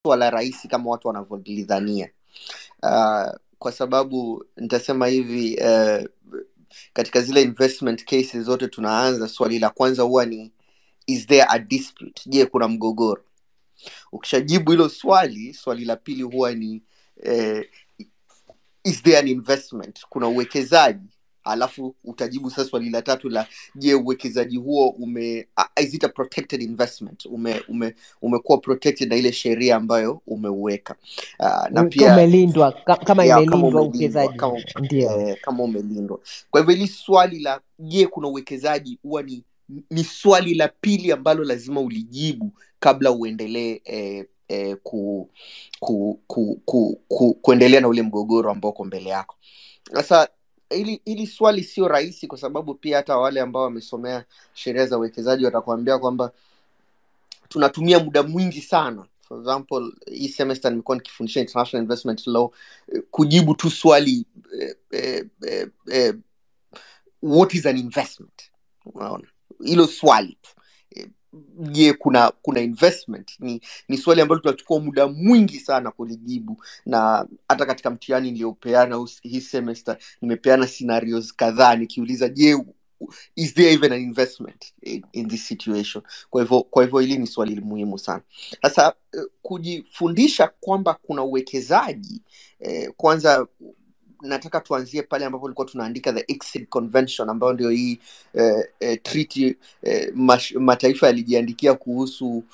swala rahisi kama watu wanavyolidhania. Kwa sababu nitasema hivi, katika zile investment cases zote tunaanza, swali la kwanza huwa ni is there a dispute? Je, kuna mgogoro? Ukishajibu hilo swali la pili huwa ni is there an investment? Kuna uwekezaji. Alafu utajibu sasa swali la tatu la je, uwekezaji huo is it a protected investment? Umekuwa protected na ile sheria ambayo umeuweka. Na pia umelindwa kama imelindwa uwekezaji. Ndio. Kama umelindwa. Kwa hivyo hili swali la je, kuna uwekezaji huwa ni swali la pili ambalo lazima ulijibu kabla uendelee kuendelea na ule mgogoro ambao uko mbele yako. Sasa hili swali sio rahisi, kwa sababu pia hata wale ambao wamesomea sheria za uwekezaji watakwambia kwamba tunatumia muda mwingi sana. For example, hii semester nimekuwa nikifundisha international investment law, kujibu tu swali what is an investment. Unaona, hilo swali je, kuna investment ni swali ambalo tunachukua muda mwingi sana kulijibu. Na hata katika mtihani niliopeana hii semester nimepeana scenarios kadhaa nikiuliza je, is there even an investment in this situation? Kwa hivyo hili ni swali muhimu sana. Sasa kujifundisha kwamba kuna uwekezaji, kwanza nataka tuanzie pale ambapo tulikuwa tunaandika the Exit Convention, ambayo ndio hii treaty mataifa yalijiandikia kuhusu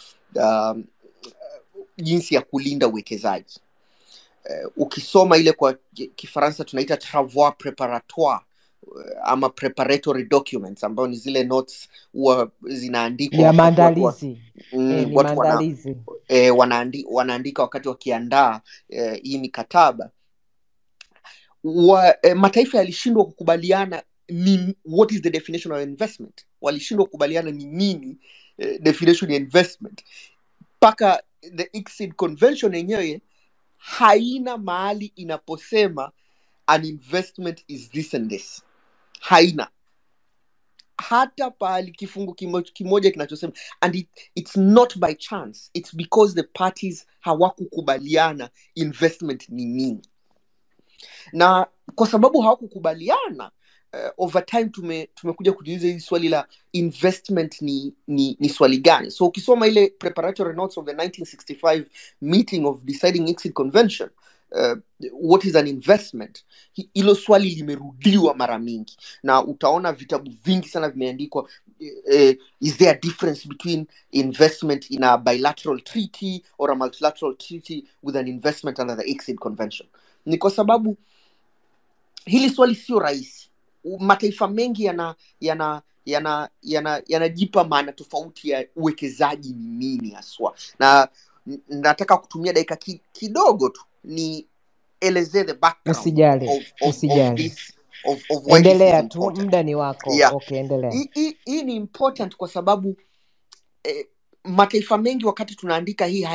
jinsi ya kulinda uwekezaji. Ukisoma ile kwa Kifaransa tunaita travaux préparatoires ama preparatory documents, ambayo ni zile notes huwa zinaandikwa ya maandalizi. Maandalizi. Wanaandika wakati wakiandaa hii mikataba. Mataifa yalishindwa kukubaliana ni what is the definition of investment. Walishindwa kukubaliana ni nini definition ya investment. Paka the Exit Convention yenyewe haina mahali inaposema an investment is this and this. Haina hata pahali kifungu kimoja kinachosema, and it's not by chance, it's because the parties hawakukubaliana investment ni nini. Na kwa sababu hawakukubaliana, over time tumekuja kujiuliza hili swali la investment ni swali gani. So ukisoma ile preparatory notes of the 1965 meeting of deciding Exit Convention, what is an investment, hilo swali limerudiwa mara mingi, na utaona vitabu vingi sana vimeandikwa, is there a difference between investment in a bilateral treaty or a multilateral treaty with an investment under the Exit Convention. Ni kwa sababu hili swali sio rahisi. Mataifa mengi yanajipa maana tofauti ya uwekezaji ni nini haswa. Na nataka kutumia dakika kidogo tu ni elezee the background. Usijali. Of why endelea tu, muda ni wako. Yeah. Okay, endelea. Hii ni important kwa sababu mataifa mengi wakati tunaandika hii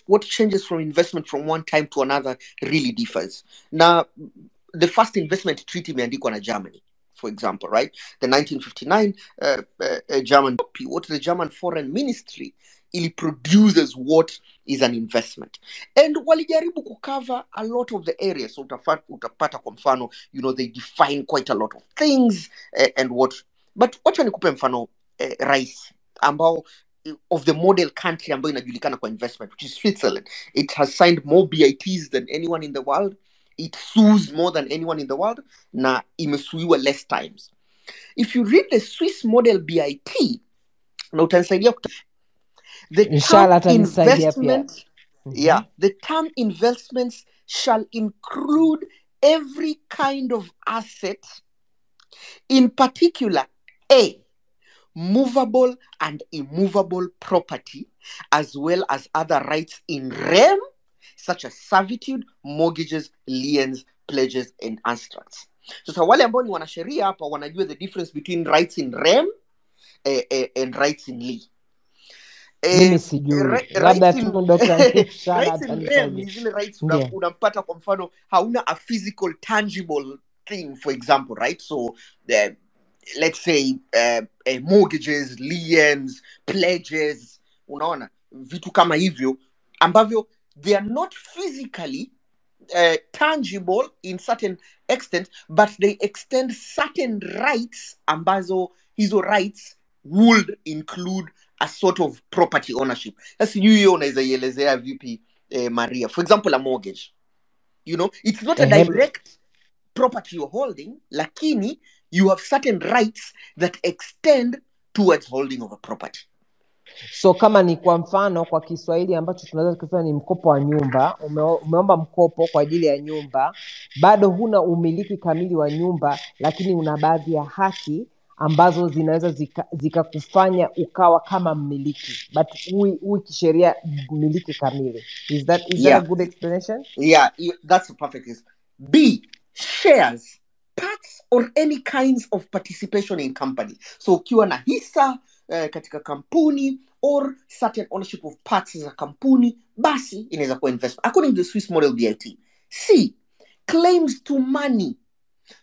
what changes from investment from one time to another really differs. Na the first investment treaty imeandikwa na Germany, for example, right? The 1959 German, what the German foreign ministry ili produces what is an investment, and walijaribu kucover a lot of the areas. So utapata kwa mfano, they define quite a lot of things and what, but wacha nikupe mfano rais ambao of the model country ambayo inajulikana kwa investment, which is Switzerland. It has signed more BITs than anyone in the world. It sues more than anyone in the world, na imesuiwa less times. If you read the Swiss model BIT, na utanisaidia the term investment, the term investments shall include every kind of asset, in particular A, movable and immovable property, as well as other rights in rem, such as servitude, mortgages, liens, pledges, and abstracts. So wale ambao ni wanasheria hapa wanajua the difference between rights in rem and rights in li. Mimi sijui. Labda tu Dr. Rights in rem ni zile rights unampata, kwa mfano hauna a physical tangible thing, for example, right? So let's say mortgages, liens, pledges, unaona vitu kama hivyo ambavyo they are not physically tangible in certain extent, but they extend certain rights ambazo hizo rights would include a sort of property ownership. Sasa hiyo unaweza ielezea vipi Maria? For example, a mortgage. You know, it's not a direct property you're holding, lakini you have certain rights that extend towards holding of a property. So kama ni kwa mfano kwa Kiswahili ambacho tunaweza kusema ni mkopo wa nyumba, umeomba mkopo kwa ajili ya nyumba, bado huna umiliki kamili wa nyumba, lakini una baadhi ya haki ambazo zinaweza zikakufanya ukawa kama mmiliki, but hui kisheria mmiliki kamili. Is that a good explanation? Yeah, that's a perfect case. B, shares, parts or any kinds of participation in company. So ukiwa na hisa katika kampuni or certain ownership of parts za kampuni, basi inaweza kuwa investment according to the Swiss model BIT. C, claims to money.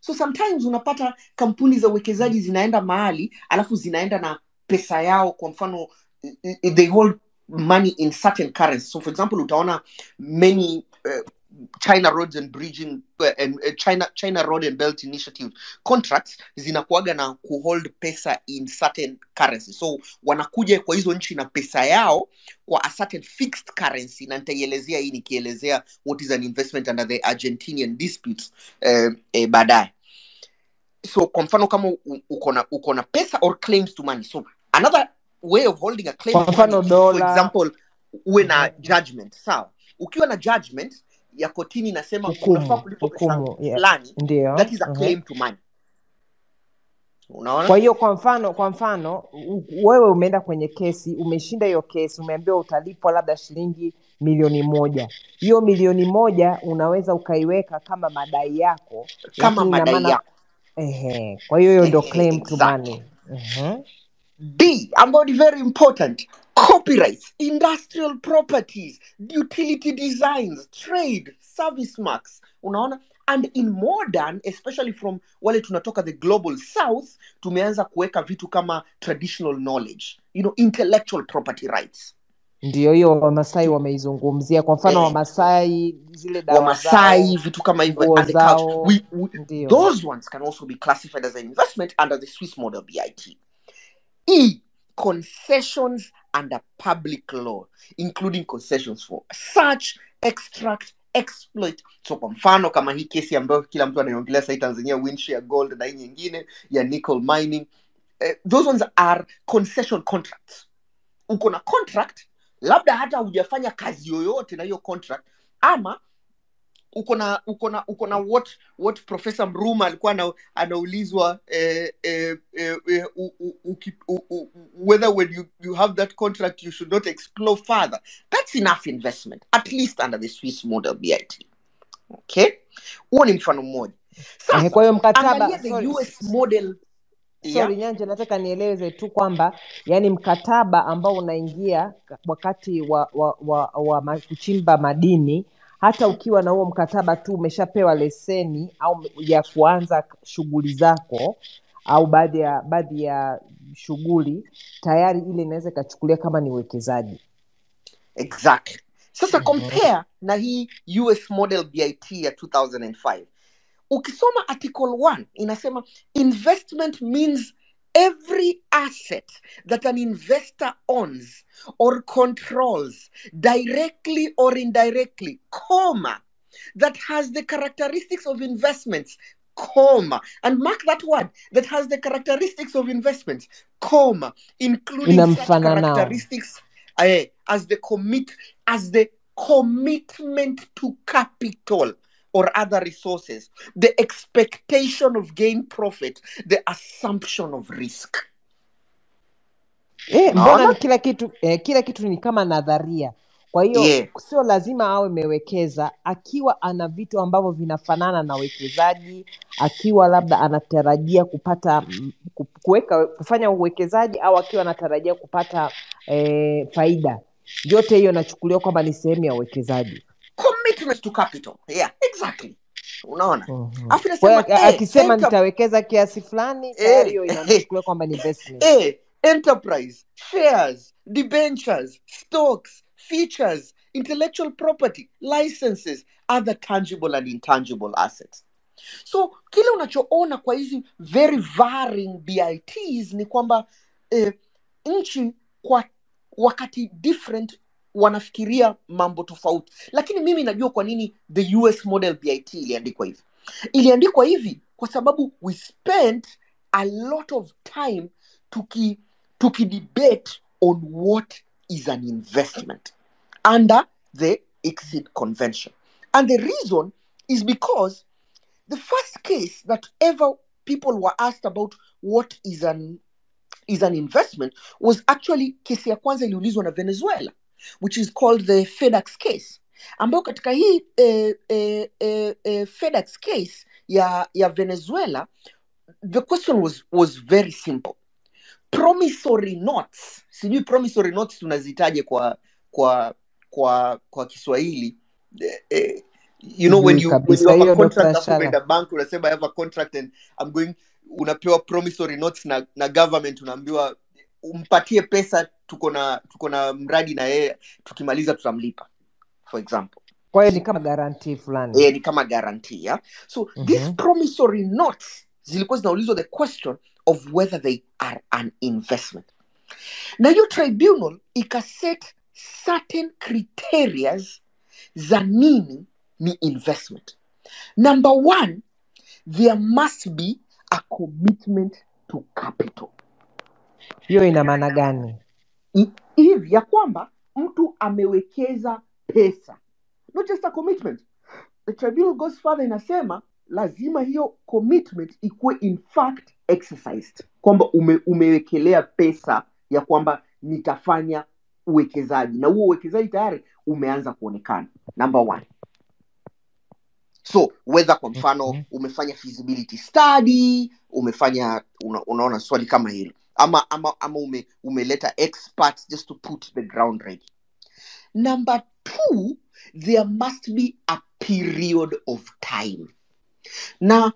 So sometimes unapata kampuni za uwekezaji zinaenda mahali alafu zinaenda na pesa yao, kwa mfano they hold money in certain currencies. So for example, utaona many China Roads and Bridging and China Road and Belt Initiative contracts zinakuaga na kuhold pesa in certain currencies. So wanakuja kwa hizo nchi na pesa yao kwa a certain fixed currency, na nitaielezea hii nikielezea what is an investment under the Argentinian disputes baadaye. So kwa mfano kama uko na pesa or claims to money. So another way of holding a claim to money is, for example, uwe na judgment. Sawa, ukiwa na judgment ya kotini nasema unafaa kulipa pesa fulani, that is a claim to money. Unaona? Kwa hiyo kwa mfano wewe umeenda kwenye kesi, umeshinda hiyo kesi, umeambiwa utalipwa labda shilingi 1,000,000. Hiyo 1,000,000 unaweza ukaiweka kama madai yako, kama madai yako. Kwa hiyo ndio claim to money. B, ambayo ni very important, copyrights, industrial properties, utility designs, trade, service marks. Unaona? And in modern, especially from wale tunatoka the global south, tumeanza kuweka vitu kama traditional knowledge, you know, intellectual property rights. Ndio hiyo Wamasai wameizungumzia, kwa mfano Wamasai zile dawa Wamasai vitu kama hivyo, and the culture, those ones can also be classified as an investment under the Swiss model BIT. E, concessions under public law, including concessions for search, extract, exploit. So kwa mfano kama hii kesi ambayo kila mtu anaiongelea sasa Tanzania, Winshare Gold na hii nyingine ya nickel mining, those ones are concession contracts. Uko na contract, labda hata hujafanya kazi yoyote na hiyo contract, ama uko na what Professor Mruma alikuwa anaulizwa whether when you have that contract you should not explore further. That's enough investment, at least under the Swiss model BIT. Okay, huo ni mfano mmoja. Sasa kwa hiyo mkataba, the US model. Sorry Nyanja, nataka nieleze tu kwamba yani mkataba ambao unaingia wakati wa kuchimba madini, hata ukiwa na huo mkataba tu umeshapewa leseni au ya kuanza shughuli zako au baadhi ya shughuli, tayari ile inaweza kachukulia kama ni uwekezaji. Exactly. Sasa compare na hii US model BIT ya 2005. Ukisoma article 1 inasema investment means every asset that an investor owns or controls directly or indirectly, that has the characteristics of investments, and mark that word, that has the characteristics of investments, including such characteristics as the commitment to capital or other resources, the expectation of gain profit, the assumption of risk. Mbona kila kitu ni kama nadharia. Kwa hiyo sio lazima awe mewekeza, akiwa ana vitu ambavyo vinafanana na uwekezaji, akiwa labda anatarajia kufanya uwekezaji au akiwa anatarajia kupata faida, yote hiyo nachukulia kwamba ni sehemu ya uwekezaji. Commitment to capital. Yeah, exactly. Unaona? Akisema nitawekeza kiasi fulani, tayari hiyo inachukulia kwamba ni investment. Enterprise, shares, debentures, stocks, features, intellectual property, licenses, other tangible and intangible assets. So kile unachoona kwa hizi very varying BITs ni kwamba nchi kwa wakati different wanafikiria mambo tofauti. Lakini mimi najua kwa nini the US model BIT iliandikwa hivi. Iliandikwa hivi kwa sababu we spent a lot of time tukidebate on what is an investment under the exit convention. And the reason is because the first case that ever people were asked about what is an investment was actually kesi ya kwanza iliulizwa na Venezuela, which is called the FedEx case. Ambayo katika hii FedEx case ya Venezuela, the question was very simple. Promissory notes, sijui promissory notes tunazitaje kwa Kiswahili. You know, when you have a contract with the bank, unasema I have a contract and I'm going, unapewa promissory notes na government, unaambiwa umpatie pesa, tuko na mradi na yeye, tukimaliza tutamlipa, for example. Kwa hiyo ni kama guarantee fulani. Ni kama guarantee, yeah? So these promissory notes zilikuwa zinaulizwa the question of whether they are an investment. Na hiyo tribunal ikaset certain criteria za nini ni investment. Number one, there must be a commitment to capital. Hiyo ina maana gani? Hivi ya kwamba mtu amewekeza pesa. Not just a commitment. The tribunal goes further, inasema lazima hiyo commitment ikuwe in fact exercised. Kwamba umewekelea pesa ya kwamba nitafanya uwekezaji. Na huo uwekezaji tayari umeanza kuonekana. Number one. So whether kwa mfano umefanya feasibility study, umefanya unaona swali kama hilo, ama umeleta experts just to put the ground ready. Number two, there must be a period of time. Na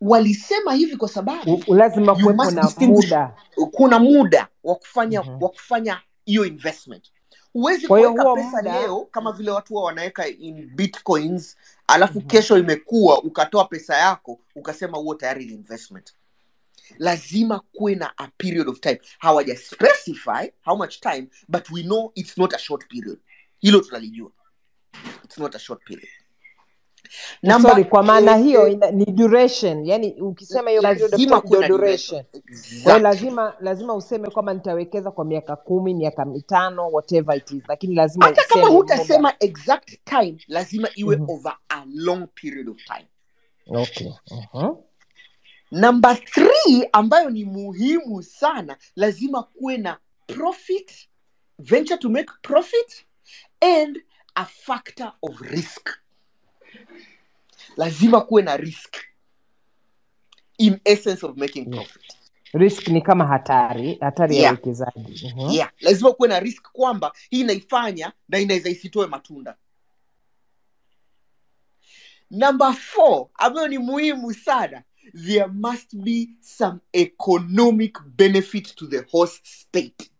walisema hivi kwa sababu lazima kuwepo na muda. Kuna muda wa kufanya hiyo investment. Huwezi kuweka pesa leo kama vile watu wanaweka in bitcoins, alafu kesho imekuwa ukatoa pesa yako ukasema huo tayari ni investment. Lazima kuwe na a period of time. Hawaja specify how much time, but we know it's not a short period. Hilo tunalijua. It's not a short period. Sorry, kwa maana hiyo ni duration. Yani ukisema hiyo period of time duration. Exactly. Kwa lazima useme kwamba nitawekeza kwa miaka 10, miaka 5, whatever it is. Lakini lazima hata kama hutasema exact time, lazima iwe over a long period of time. Okay. Number 3 ambayo ni muhimu sana, lazima kuwe na profit, venture to make profit, and a factor of risk. Lazima kuwe na risk in essence of making profit. Risk ni kama hatari ya uwekezaji. Yeah, lazima kuwe na risk kwamba hii inaifanya na inaweza isitoe matunda. Number 4 ambayo ni muhimu sana, there must be some economic benefit to the host state.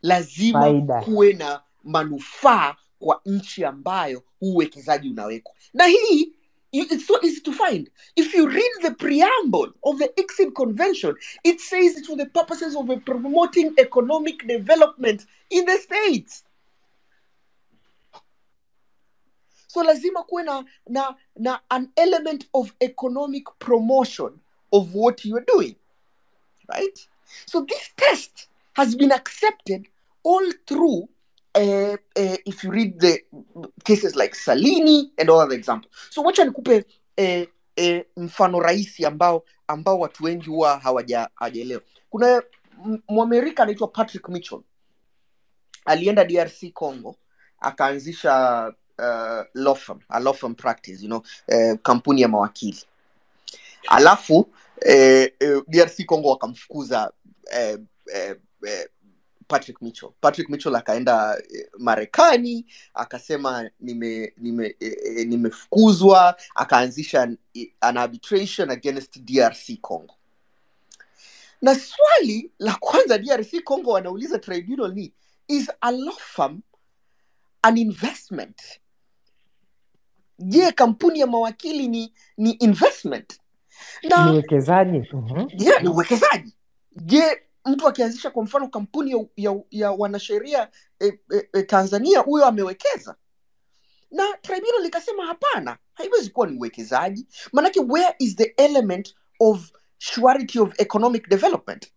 Lazima kuwe na manufaa kwa nchi ambayo uwekezaji unawekwa. Na hii it's so easy to find. If you read the preamble of the Exit Convention, it says it's for the purposes of promoting economic development in the states. So lazima kuwe na an element of economic promotion of what you are doing, right? So this test has been accepted all through if you read the cases like Salini and all other examples. So wacha nikupe mfano rahisi ambao watu wengi huwa hawajaelewa. Kuna Mwamerika anaitwa Patrick Mitchell. Alienda DRC Congo, akaanzisha a law firm practice, kampuni ya mawakili. Alafu DRC Congo wakamfukuza Patrick Mitchell akaenda Marekani, akasema nimefukuzwa, akaanzisha an arbitration against DRC Congo. Na swali la kwanza DRC Congo wanauliza tribunal ni, is a law firm an investment? Je, kampuni ya mawakili ni investment? Ni uwekezaji. Ni uwekezaji. Je, mtu akianzisha kwa mfano kampuni ya wanasheria Tanzania, huyo amewekeza? Na tribunal likasema hapana, haiwezi kuwa ni uwekezaji. Manake where is the element of surety of economic development?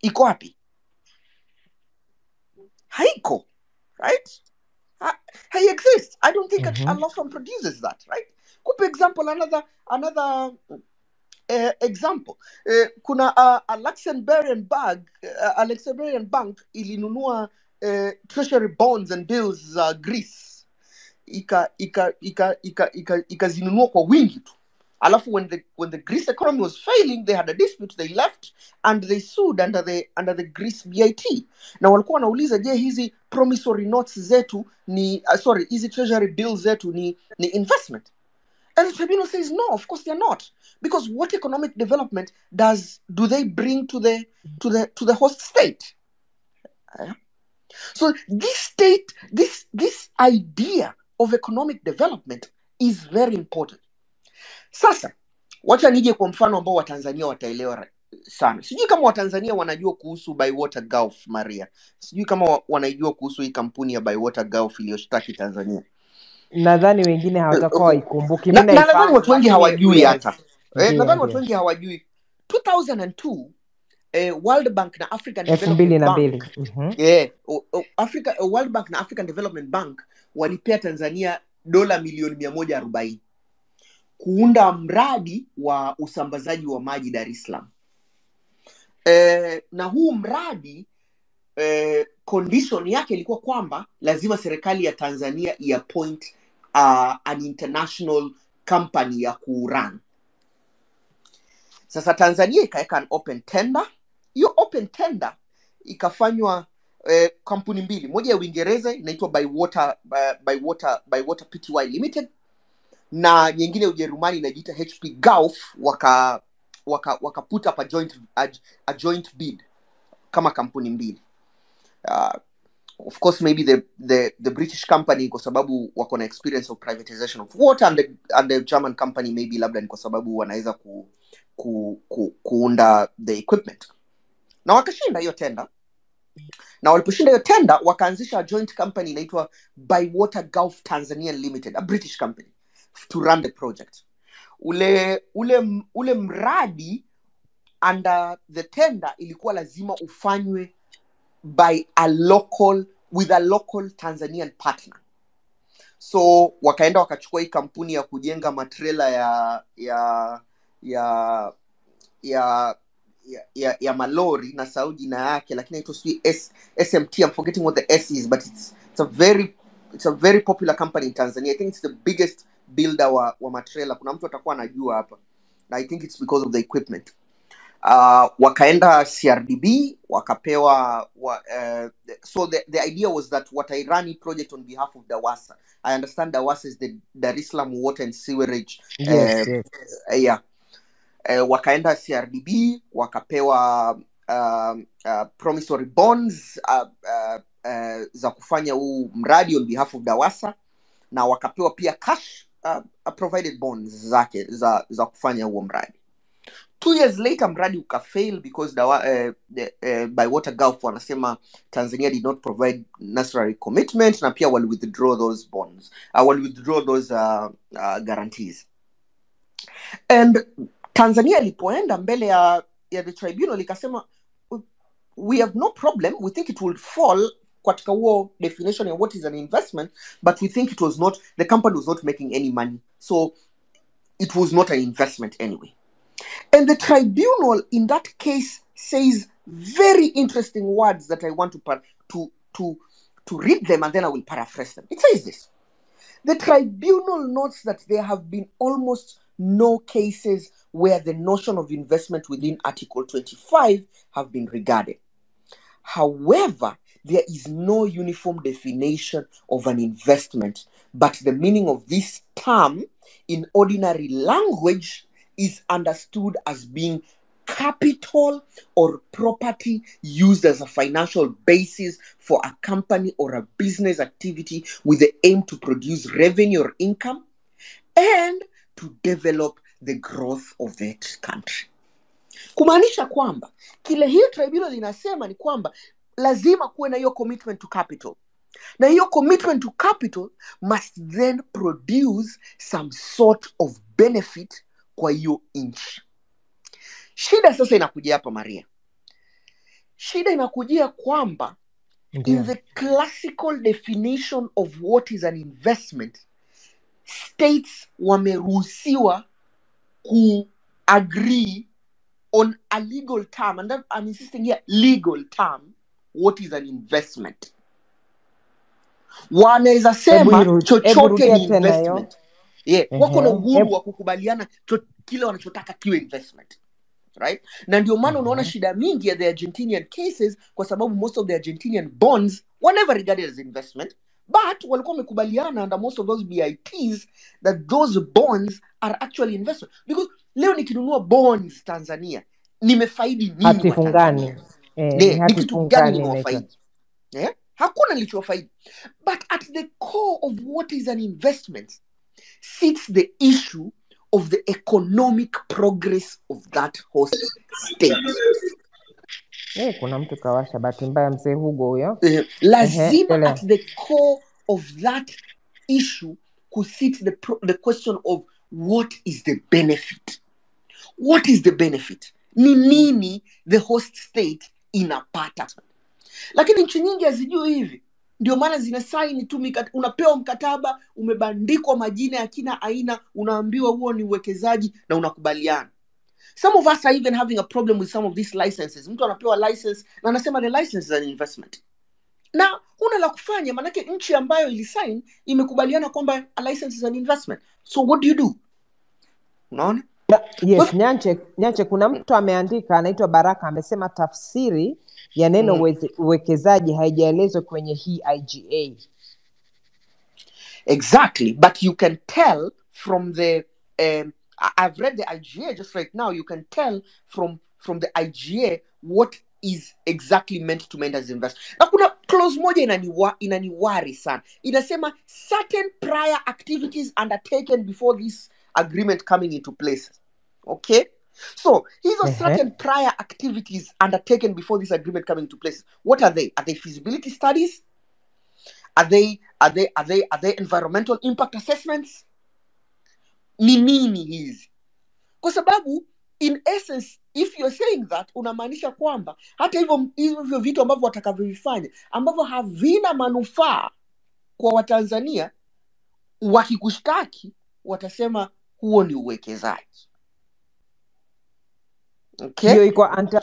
Iko wapi? Haiko, right? Hai exists. I don't think a law firm produces that, right? Kupe example, another example. Kuna a Luxembourgian bank ilinunua treasury bonds and bills za Greece. Ikazinunua kwa wingi tu. Alafu when the Greece economy was failing, they had a dispute, they left and they sued under the Greece BIT. Na walikuwa wanauliza, je, hizi promissory notes zetu hizi treasury bills zetu ni investment? And the tribunal says no, of course they're not, because what economic development do they bring to the host state? So this idea of economic development is very important. Sasa wacha nije kwa mfano ambao Watanzania wataelewa sana. Sijui kama Watanzania wanajua kuhusu Bywater Gulf, Maria. Sijui kama wanaijua kuhusu hii kampuni ya Bywater Gulf iliyoshtaki Tanzania. Nadhani wengine hawatakuwa waikumbuki. Mimi nadhani watu wengi hawajui hata. Nadhani watu wengi hawajui. 2002 World Bank na African Development Bank. World Bank na African Development Bank walipea Tanzania dola milioni 140 kuunda mradi wa usambazaji wa maji Dar es Salaam. Na huu mradi condition yake ilikuwa kwamba lazima serikali ya Tanzania iappoint an international company ya kurun. Sasa Tanzania ikaweka an open tender. Hiyo open tender ikafanywa kampuni mbili, moja ya Uingereza inaitwa Bywater Pty Limited, na nyingine Ujerumani inajiita HP Gulf. Waka put up a joint bid kama kampuni mbili. Of course maybe the British company kwa sababu wako na experience of privatization of water, and the German company maybe labda ni kwa sababu wanaweza kuunda the equipment. Na wakashinda hiyo tender. Na waliposhinda hiyo tender, wakaanzisha a joint company inaitwa Bywater Gulf Tanzania Limited, a British company, to run the project. Ule mradi under the tender ilikuwa lazima ufanywe with a local Tanzanian partner. So wakaenda wakachukua hii kampuni ya kujenga matrela ya malori na Saudi na yake, lakini ito sui SMT. I'm forgetting what the S is, but it's a very popular company in Tanzania. I think it's the biggest builder wa matrela. Kuna mtu atakuwa anajua hapa. I think it's because of the equipment. Wakaenda CRDB wakapewa so the idea was that Watairani project on behalf of DAWASA. I understand DAWASA is the Dar es Salaam Water and Sewerage. Yes. Yeah. Wakaenda CRDB wakapewa promissory bonds za kufanya huu mradi on behalf of DAWASA, na wakapewa pia cash provided bonds zake za kufanya huo mradi. 2 years later mradi ukafail because Bywater Gulf wanasema Tanzania did not provide necessary commitment, na pia wali withdraw those bonds, wali withdraw those guarantees. And Tanzania ilipoenda mbele ya the tribunal ikasema, we have no problem, we think it will fall katika huo definition of what is an investment, but we think the company was not making any money, so it was not an investment anyway. And the tribunal in that case says very interesting words that I want to read them, and then I will paraphrase them. It says this: the tribunal notes that there have been almost no cases where the notion of investment within Article 25 have been regarded. However, there is no uniform definition of an investment, but the meaning of this term in ordinary language is understood as being capital or property used as a financial basis for a company or a business activity with the aim to produce revenue or income and to develop the growth of that country. Kumaanisha kwamba kile hiyo tribunal inasema ni kwamba lazima kuwe na hiyo commitment to capital. Na hiyo commitment to capital must then produce some sort of benefit kwa hiyo nchi. Shida sasa inakujia hapa Maria. Shida inakujia kwamba in the classical definition of what is an investment, states wameruhusiwa agree on a legal term, and that I'm insisting here, legal term, what is an investment. Wanaweza sema chochote ni investment. Wako na uhuru wa kukubaliana kile wanachotaka kiwe investment. Right? Na ndio maana unaona shida mingi ya the Argentinian cases kwa sababu most of the Argentinian bonds were never regarded as investment, but walikuwa wamekubaliana under most of those BITs that those bonds are actually investment. Because leo nikinunua bonds Tanzania, nimefaidi nini hati fungani? Ni kitu gani nimefaidi? Hakuna nilichofaidi. But at the core of what is an investment sits the issue of the economic progress of that host state. Kuna mtu kawasha bahati mbaya mzee Hugo huyo. Lazima at the core of that issue sits the question of what is the benefit. What is the benefit? Ni nini the host state inapata? Lakini nchi nyingi hazijui hivi. Ndio maana zinasaini tu unapewa mkataba, umebandikwa majina ya kina aina, unaambiwa huo ni uwekezaji na unakubaliana. Some of us are even having a problem with some of these licenses. Mtu anapewa license na anasema the license is an investment. Na huna la kufanya manake nchi ambayo ilisign imekubaliana kwamba a license is an investment. So what do you do? Unaona? Yes, Nyanche kuna mtu ameandika anaitwa Baraka amesema tafsiri ya neno uwekezaji haijaelezwa kwenye hii IGA. Exactly, but you can tell from the I've read the IGA just right now. You can tell from the IGA what is exactly meant to mean as investment. Na kuna clause moja inaniwari sana. Inasema certain prior activities undertaken before this agreement coming into place. Okay? So, these are certain prior activities undertaken before this agreement coming into place. What are they? Are they feasibility studies? Are they environmental impact assessments? Ni nini hizi? Kwa sababu in essence if you're saying that unamaanisha kwamba hata hivyo vitu ambavyo watakavyofanya ambavyo havina manufaa kwa Watanzania wakikushtaki watasema huo ni uwekezaji. Okay?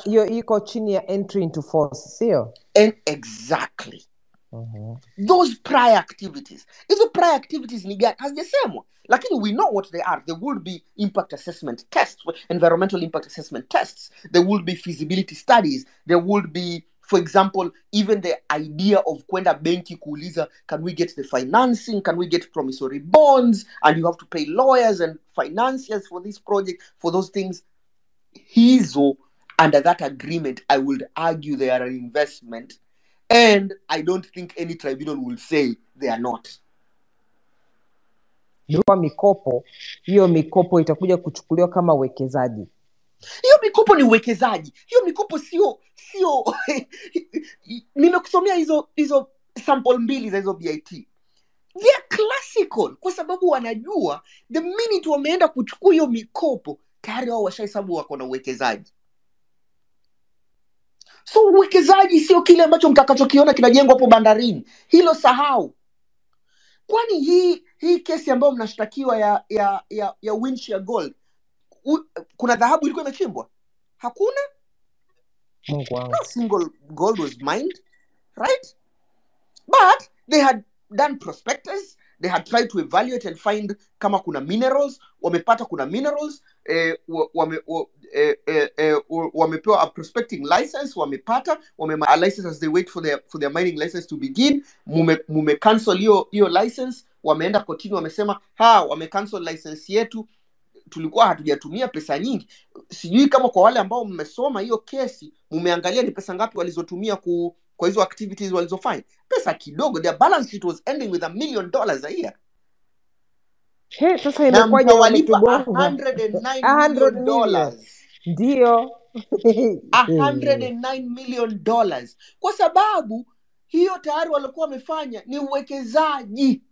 Hiyo iko chini ya entry into force, sio? Exactly. Those prior activities. Hizo prior activities ni gani? Hazijasemwa. Lakini we know what they are. There will be impact assessment tests, environmental impact assessment tests. There will be feasibility studies. There will be, for example, even the idea of kwenda benki kuuliza, can we get the financing? Can we get promissory bonds? And you have to pay lawyers and financiers for this project, for those things. Hizo, under that agreement, I would argue they are an investment. And I don't think any tribunal will say they are not. Hiyo mikopo itakuja kuchukuliwa kama uwekezaji. Hiyo mikopo ni uwekezaji. Hiyo mikopo sio nimekusomea hizo sample mbili za hizo BIT. They are classical kwa sababu wanajua the minute wameenda kuchukua hiyo mikopo tayari wao washahesabu wako na uwekezaji. So uwekezaji sio kile ambacho mtakachokiona kinajengwa hapo bandarini. Hilo sahau. Kwani hii kesi ambayo mnashtakiwa ya Winchia Gold, kuna dhahabu ilikuwa imechimbwa? Hakuna. Mungu wangu. No single gold was mined, right? But they had done prospectus. They had tried to evaluate and find kama kuna minerals. Wamepata kuna minerals. Wamepewa a prospecting license. Wamepata. A license as they wait for their mining license to begin. Mume cancel hiyo license. Wameenda kotini wamesema wame cancel license yetu. tulikuwa hatujatumia pesa nyingi. Sijui kama kwa wale ambao mmesoma hiyo kesi mmeangalia ni pesa ngapi walizotumia kwa hizo activities walizofanya. Pesa kidogo. Their balance sheet was ending with $1 million a year. Sasa Na imekwaje mtawalipa wametugonga? $109 100 million. Ndio. $109 million, kwa sababu hiyo tayari walikuwa wamefanya ni uwekezaji.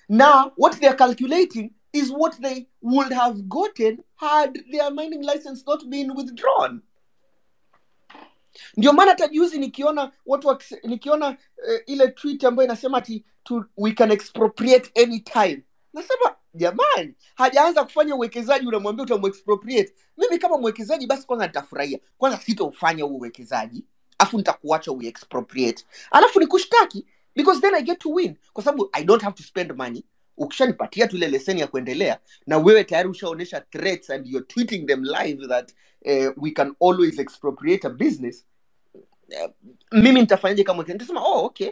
Now what they are calculating is what they would have gotten had their mining license not been withdrawn. Ndio maana hata juzi nikiona ile tweet ambayo inasema ati we can expropriate anytime. Nasema jamani, hajaanza kufanya uwekezaji unamwambia utamuexpropriate. Mimi kama mwekezaji basi kwanza nitafurahia. Kwanza sitaufanya huo uwekezaji, afu nitakuacha uexpropriate. Alafu nikushtaki because then I get to win, kwa sababu I don't have to spend money. Ukishanipatia tu ile leseni ya kuendelea, na wewe tayari ushaonesha threats and you're tweeting them live that we can always expropriate a business. Mimi nitafanyaje kama mwekezaji? Nitasema okay,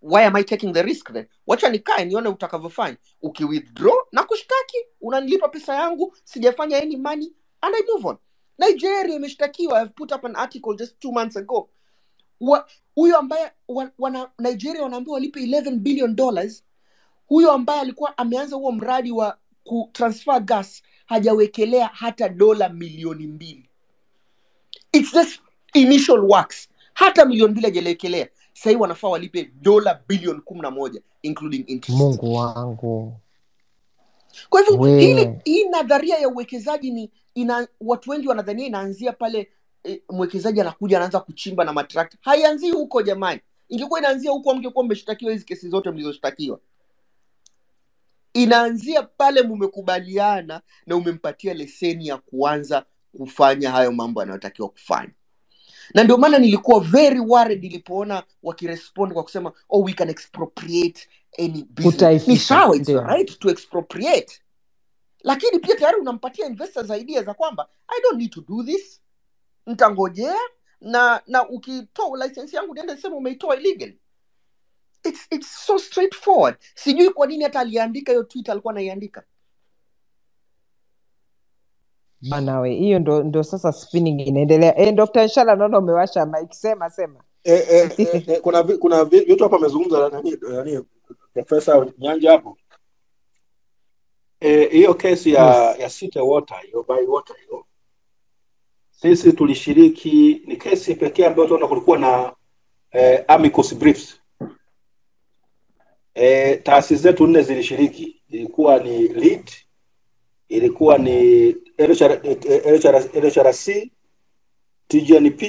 why am I taking the risk then? Wacha nikae nione utakavyofanya. Ukiwithdraw na kushtaki, unanilipa pesa yangu, sijafanya any money and I move on. Nigeria imeshtakiwa. I've put up an article just 2 months ago. Huyo ambaye Nigeria wanaambiwa walipe $11 billion. Huyo ambaye alikuwa ameanza huo mradi wa kutransfer gas hajawekelea hata $2 milioni. It's just initial works. Hata $1 milioni hajawekelea. Sasa wanafaa walipe $11 bilioni including interest. Mungu wangu. Kwa hivyo hii nadharia ya uwekezaji watu wengi wanadhania inaanzia pale mwekezaji anakuja anaanza kuchimba na matrakta. Haianzii huko jamani. Ingekuwa inaanzia huko mngekuwa mmeshtakiwa hizi kesi zote mlizoshtakiwa. Inaanzia pale mmekubaliana na umempatia leseni ya kuanza kufanya hayo mambo anayotakiwa kufanya. Na ndio maana nilikuwa very worried nilipoona wakirespond kwa kusema we can expropriate any business. Ni sawa, it's right to expropriate. Lakini pia tayari unampatia investors idea za kwamba I don't need to do this. Nitangojea na ukitoa license yangu niende sema umeitoa illegally. It's so straightforward. Sijui kwa nini hata aliandika hiyo tweet alikuwa anaiandika. Bana we, hiyo ndo sasa spinning inaendelea. Dr. Nshala naona umewasha mic, sema. Kuna vitu hapa amezungumza nani Profesa Nyanja hapo. Hiyo kesi ya City Water, hiyo by water hiyo. Sisi tulishiriki, ni kesi pekee ambayo tunaona kulikuwa na amicus briefs. Taasisi zetu 4 zilishiriki. Ilikuwa ni lead, ilikuwa ni LHRC, TGNP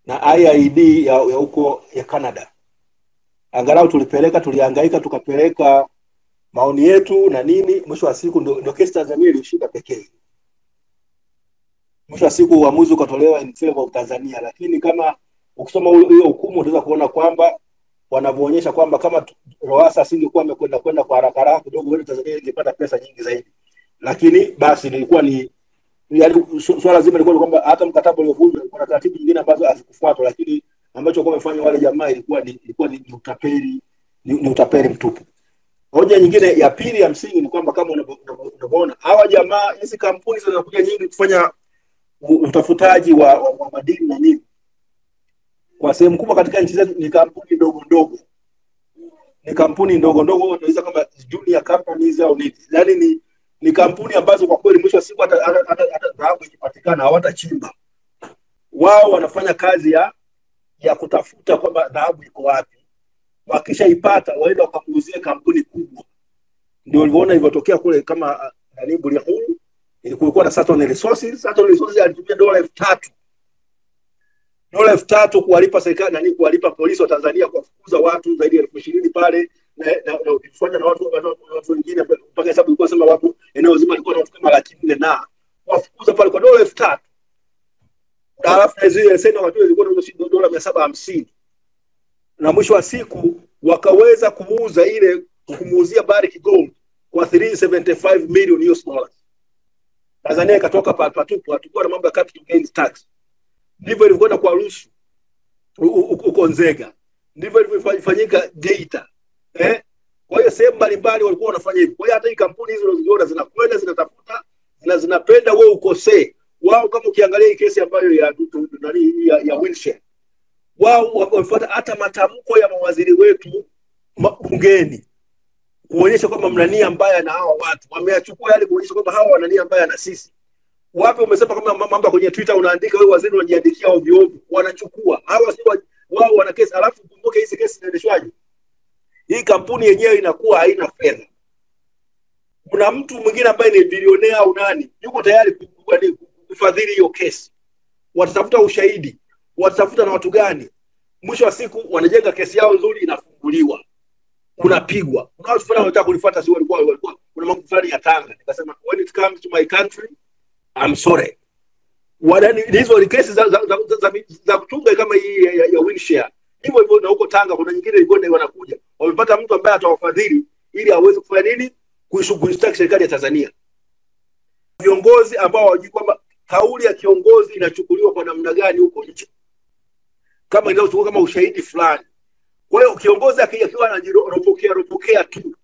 na IID ya huko ya Canada. Angalau tulihangaika tukapeleka maoni yetu na nini. Mwisho wa siku ndio kesi Tanzania ilishinda pekee. Mwisho wa siku uamuzi ukatolewa in favor of Tanzania, lakini kama ukisoma hiyo hukumu utaweza kuona kwamba wanavyoonyesha kwamba kama Lowassa asingekuwa amekwenda kwa haraka kidogo, wewe Tanzania ingepata pesa nyingi zaidi. Lakini basi ilikuwa ni swala zima lilikuwa kwamba hata mkataba uliovunjwa kuna taratibu nyingine ambazo hazikufuatwa, lakini ambacho kwa wamefanya wale jamaa ilikuwa ni utapeli mtupu. Hoja nyingine ya pili ya msingi ni kwamba kama unavyoona hawa jamaa, hizi kampuni zinakuja nyingi kufanya utafutaji wa madini na nini. Kwa sehemu kubwa katika nchi zetu ni kampuni ndogo. Ni kampuni ndogo tunaweza kama junior companies au nini. Yaani ni kampuni ambazo kwa kweli mwisho wa siku hata dhahabu ikipatikana hawatachimba. Wao wanafanya kazi ya kutafuta kwamba dhahabu iko wapi. Wakishaipata waenda wakamuuzie kampuni kubwa. Ndio uliona ilivyotokea kule kama Karibu Lihuru, ilikuwa na Saturn Resources alitumia $3,000 kuwalipa serikali kuwalipa polisi wa Tanzania kuwafukuza watu zaidi ya 20,000 pale na ukifanya na watu wengine mpaka hesabu ilikuwa sema watu eneo zima lilikuwa na watu kama 400,000 na wafukuza pale kwa $3,000. Alafu na zile sena watu zilikuwa na $750. Na mwisho wa siku wakaweza kumuuzia Barrick Gold kwa $375 million. Tanzania ikatoka patupu, hatakuwa na mambo ya capital gains tax. Ndivyo ilivyokwenda kwa rushwa uko Nzega. Ndivyo ilivyofanyika Geita. Kwa hiyo sehemu mbalimbali walikuwa wanafanya hivyo. Kwa hiyo hata hii kampuni hizo unaziona zinakwenda zinatafuta zinapenda wewe ukosee. Wao kama ukiangalia hii kesi ambayo ya Wilshire, wao wamefuata hata matamko ya mawaziri wetu bungeni kuonyesha kwamba mna nia mbaya na hawa watu. Wameachukua yale kuonyesha kwamba hawa wana nia mbaya na sisi. Wapi umesema kama mambo kwenye Twitter unaandika wewe waziri unajiandikia ovyo ovyo. Wanachukua. Hawa si wao wana kesi. Alafu kumbuke hizi kesi zinaendeshwaje? Hii kampuni yenyewe inakuwa haina fedha. Kuna mtu mwingine ambaye ni bilionea au nani yuko tayari kufadhili hiyo kesi. Watatafuta ushahidi, watatafuta na watu gani? Mwisho wa siku wanajenga kesi yao nzuri, inafunguliwa, unapigwa. Kuna watu fulani wanataka kunifuata, si walikuwa kuna mambo fulani ya Tanga, nikasema when it comes to my country I'm sorry. Wadani hizo kesi za kutunga kama hii ya Wilshire. Hivyo hivyo na huko Tanga kuna nyingine ilikuwa wanakuja. Wamepata mtu ambaye atawafadhili ili aweze kufanya nini? Kuishtaki serikali ya Tanzania. Viongozi ambao hawajui kwamba kauli ya kiongozi inachukuliwa kwa namna gani huko nje, kama inayochukua kama ushahidi fulani. Kwa hiyo kiongozi akiwa anaropokea tu,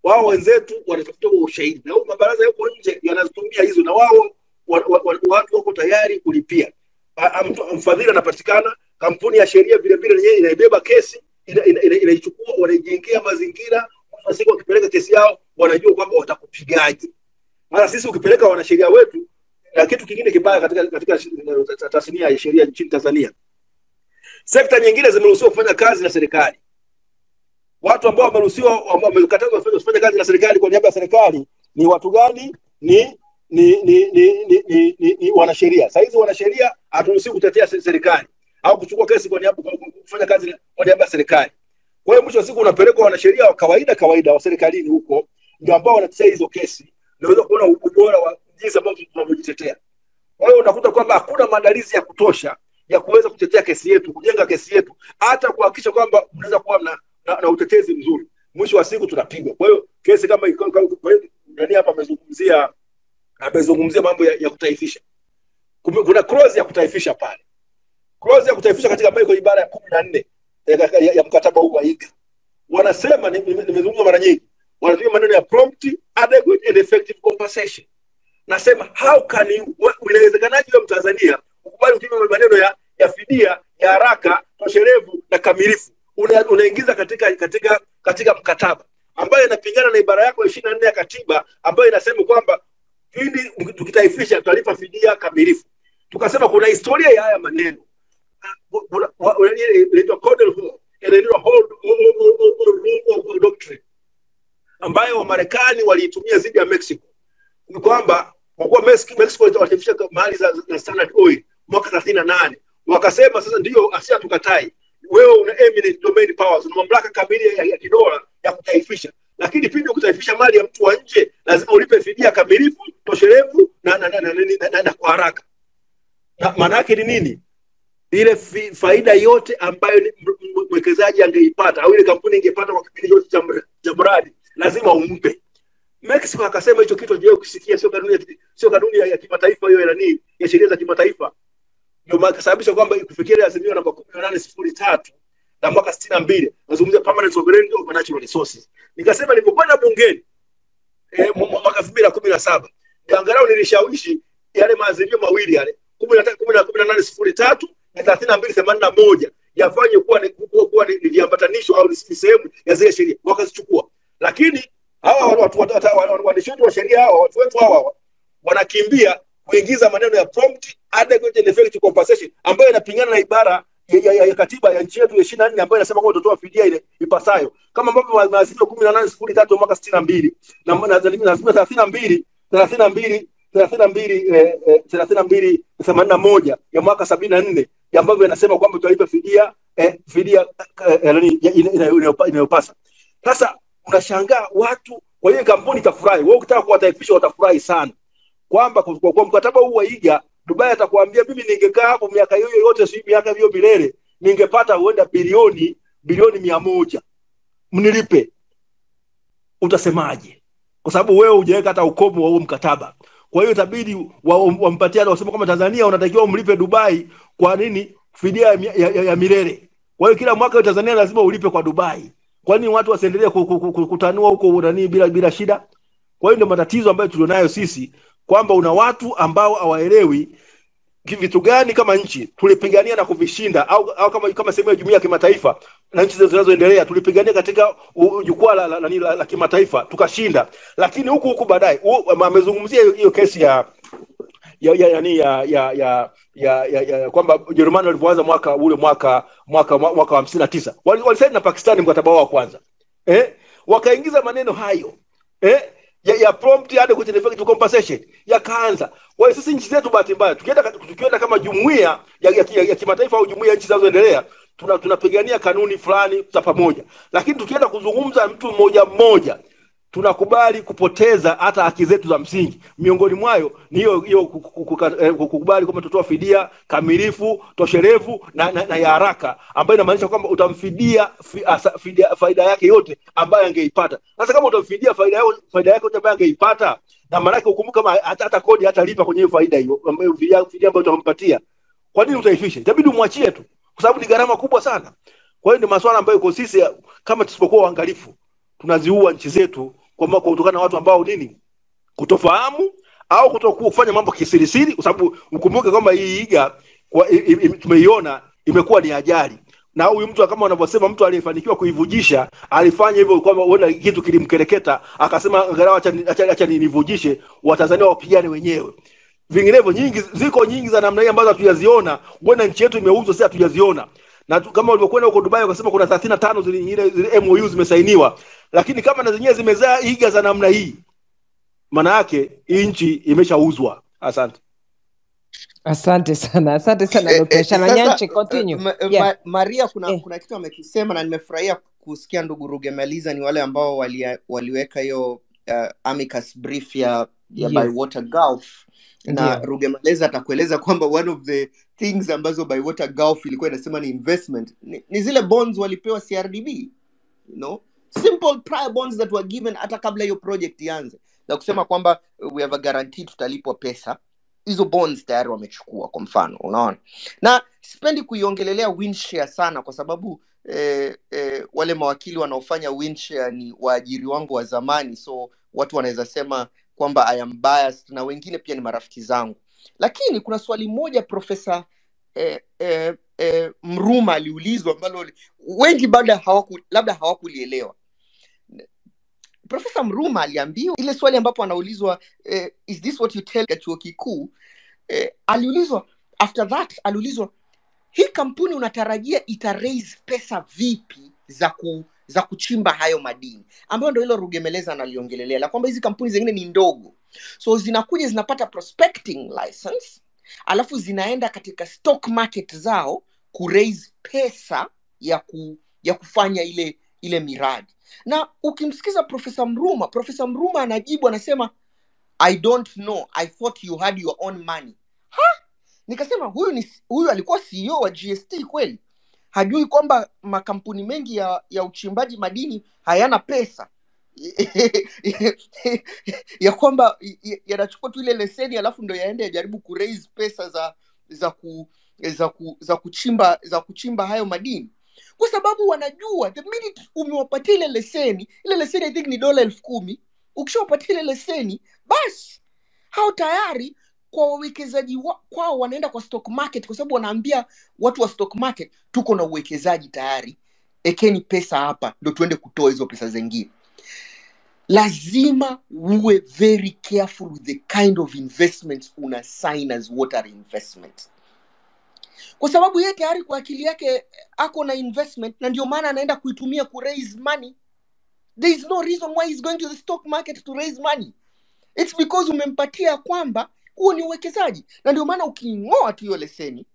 wao wenzetu wanatafuta ushahidi, na huko mabaraza huko nje yanatumia hizo, na wao watu wako tayari kulipia. Mfadhili anapatikana, kampuni ya sheria vile vile yenyewe inaibeba kesi, inaichukua, wanaijengea mazingira. Siku wakipeleka kesi yao wanajua kwamba watakupigaje. Mara sisi ukipeleka wanasheria wetu, na kitu kingine kibaya katika tasnia ya sheria nchini Tanzania, sekta nyingine zimeruhusiwa kufanya kazi na serikali. Watu ambao wamekatazwa kufanya kazi na serikali kwa niaba ya serikali ni watu gani? Ni wanasheria. Sasa hizi wanasheria haturuhusiwi kutetea serikali au kuchukua kesi kwa niaba kufanya kazi kwa niaba ya serikali. Kwa hiyo mwisho wa siku unapelekwa wanasheria wa kawaida wa serikalini huko ndio ambao wanatetea hizo kesi. Unaweza kuona ubora wa jinsi ambavyo tunavyojitetea. Kwa hiyo unakuta kwamba hakuna maandalizi ya kutosha ya kuweza kutetea kesi yetu, kujenga kesi yetu, hata kuhakikisha kwamba unaweza kuwa na utetezi mzuri. Mwisho wa siku tunapigwa. Kwa hiyo kesi kama ndani hapa amezungumzia mambo ya kutaifisha. Kuna clause ya kutaifisha pale. Clause ya kutaifisha katika kwa ibara ya 14 ya mkataba huu wa IGA. Wanasema nimezungumza mara nyingi. Wanatumia maneno ya prompt, adequate and effective compensation. Nasema how can you, inawezekanaje wewe Mtanzania ukubali kutumia maneno ya fidia ya haraka, toshelevu na kamilifu unaingiza katika mkataba ambayo inapingana na ibara yako 24 ya katiba ambayo inasema kwamba ili tukitaifisha tutalipa fidia kamilifu. Tukasema kuna historia ya haya maneno. Inaitwa code of law, inaitwa whole doctrine ambayo Wamarekani waliitumia dhidi ya Mexico. Ni kwamba kwa kuwa Mexico ilitaifisha mali za Standard Oil mwaka 38, wakasema sasa ndio asia tukatai, wewe una eminent domain powers, una mamlaka kamili ya kidola ya kutaifisha, lakini pindi kutaifisha mali ya mtu wa nje lazima ulipe fidia kamilifu, toshelevu na kwa haraka. Na maana yake ni nini? Ile faida yote ambayo mwekezaji angeipata au ile kampuni ingepata kwa kipindi chote cha mradi lazima umpe. Mexico akasema hicho kitu hajawahi kusikia, sio kanuni ya kimataifa hiyo ya sheria za kimataifa. Ndio maana sababisha kwamba kufikiria azimio namba 1803 na mwaka 62 nazungumzia permanent sovereignty of natural resources. Nikasema nilipokwenda bungeni mwaka 2017 angalau nilishawishi yale maazimio mawili yale 1803 na 3281 yafanye kuwa ni viambatanisho au ni sehemu ya zile sheria, wakazichukua. Lakini hawa watu wa sheria hawa watu wetu hawa wanakimbia kuingiza maneno ya prompt, adequate and effective compensation ambayo inapingana na ibara ya katiba ya nchi yetu ya 24 ambayo inasema kwamba utatoa fidia ile ipasayo, kama ambavyo maazimio 1803 mwaka 62 na 3281 ya mwaka 74 ambavyo inasema kwamba utalipa fidia inayopasa. Sasa unashangaa watu, kwa hiyo kampuni itafurahi. Wewe ukitaka kuwataifisha watafurahi sana kwamba kwa mkataba huu wa IGA Dubai atakwambia mimi ningekaa hapo miaka hiyo yote, si miaka hiyo milele, ningepata huenda bilioni 100 mnilipe. Utasemaje? Kwa sababu wewe hujaweka hata ukomo wa huo mkataba. Kwa hiyo itabidi wampatie wasema kama Tanzania unatakiwa umlipe Dubai kwa nini fidia ya milele. Kwa hiyo kila mwaka Tanzania lazima ulipe kwa Dubai. Kwa nini watu wasiendelee kutanua huko nani bila shida? Kwa hiyo ndio matatizo ambayo tulionayo sisi, kwamba una watu ambao hawaelewi vitu gani kama nchi tulipigania na kuvishinda, au kama sehemu ya jumuiya ya kimataifa na nchi zinazoendelea tulipigania katika jukwaa la kimataifa tukashinda, lakini huku baadaye amezungumzia hiyo kesi ya kwamba Ujerumani walipoanza mwaka wa 59 walisaini na Pakistani mkataba wao wa kwanza, wakaingiza maneno hayo ya prompt adequate effect compensation yakaanza. Kwa hiyo sisi nchi zetu bahati mbaya tukienda kama jumuiya ya kimataifa au jumuiya ya nchi zinazoendelea tunapigania kanuni fulani za pamoja, lakini tukienda kuzungumza mtu mmoja tunakubali kupoteza hata haki zetu za msingi. Miongoni mwayo ni hiyo kukubali kwamba tutoa fidia kamilifu, toshelevu na ya haraka, ambayo inamaanisha kwamba utamfidia faida yake yote ambayo angeipata. Sasa kama utamfidia faida yake yote ambayo angeipata, na maana yake ukumbuka kama hata kodi hatalipa kwenye hiyo faida hiyo ambayo fidia ambayo utampatia, kwa nini utaifisha? Itabidi umwachie tu, kwa sababu ni gharama kubwa sana. Kwa hiyo ni masuala ambayo kwa sisi kama tusipokuwa waangalifu tunaziua nchi zetu kwa kutokana na watu ambao kutofahamu au kutokufanya mambo kisirisiri, kwa sababu ukumbuke kwamba hii iga tumeiona imekuwa ni ajali. Na huyu mtu kama wanavyosema, mtu aliyefanikiwa kuivujisha alifanya hivyo kwamba uona kitu kilimkereketa, akasema angalau acha nivujishe, Watanzania wapigane wenyewe. Vinginevyo ziko nyingi za namna hii ambazo hatujaziona. Uona nchi yetu imeuzwa, sasa hatujaziona. Na kama ulivyokwenda huko Dubai wakasema kuna 35 zile MOU zimesainiwa, lakini kama na zenyewe zimezaa iga za namna hii, maana yake nchi imeshauzwa. Asante sana Dr. Shalanyanche, continue. Maria, kuna kitu amekisema na nimefurahia kusikia ndugu Rugemeleza, ni wale ambao waliweka hiyo amicus brief ya Bywater Gulf. Na Rugemeleza atakueleza kwamba one of the things ambazo Bywater Gulf ilikuwa inasema ni investment ni zile bonds walipewa CRDB, simple prior bonds that were given hata kabla hiyo project ianze, na kusema kwamba we have a guarantee tutalipwa pesa. Hizo bonds tayari wamechukua kwa mfano, unaona. Na sipendi kuiongelelea windshare sana kwa sababu wale mawakili wanaofanya windshare ni waajiri wangu wa zamani, so watu wanaweza sema kwamba I am biased, na wengine pia ni marafiki zangu. Lakini kuna swali moja Profesa Mruma aliulizwa ambalo wengi labda hawakulielewa. Profesa Mruma aliambiwa ile swali ambapo anaulizwa is this what you tell at chuo kikuu, aliulizwa after that, aliulizwa hii kampuni unatarajia ita raise pesa vipi za kuchimba hayo madini, ambayo ndio hilo Rugemeleza analiongelelea, la kwamba hizi kampuni zingine ni ndogo, so zinakuja zinapata prospecting license, alafu zinaenda katika stock market zao ku raise pesa ya kufanya ile miradi. Na ukimsikiza Profesa Mruma anajibu, anasema I don't know, I thought you had your own money. Nikasema huyu alikuwa CEO wa GST kweli? Hajui kwamba makampuni mengi ya uchimbaji madini hayana pesa ya kwamba yanachukua tu ile leseni alafu ndio yaende yajaribu ku raise pesa za kuchimba hayo madini, kwa sababu wanajua the minute umewapatia ile leseni I think ni $10,000, ukishawapatia ile leseni basi hao tayari kwa wawekezaji kwao wanaenda kwa stock market, kwa sababu wanaambia watu wa stock market tuko na uwekezaji tayari, ekeni pesa hapa ndio tuende kutoa hizo pesa zingine. Lazima uwe very careful with the kind of investments una sign as water investment, kwa sababu yeye tayari kwa akili yake ako na investment, na ndio maana anaenda kuitumia ku raise money. There is no reason why he's going to the stock market to raise money. It's because umempatia kwamba huo ni uwekezaji, na ndio maana ukiingoa tu hiyo leseni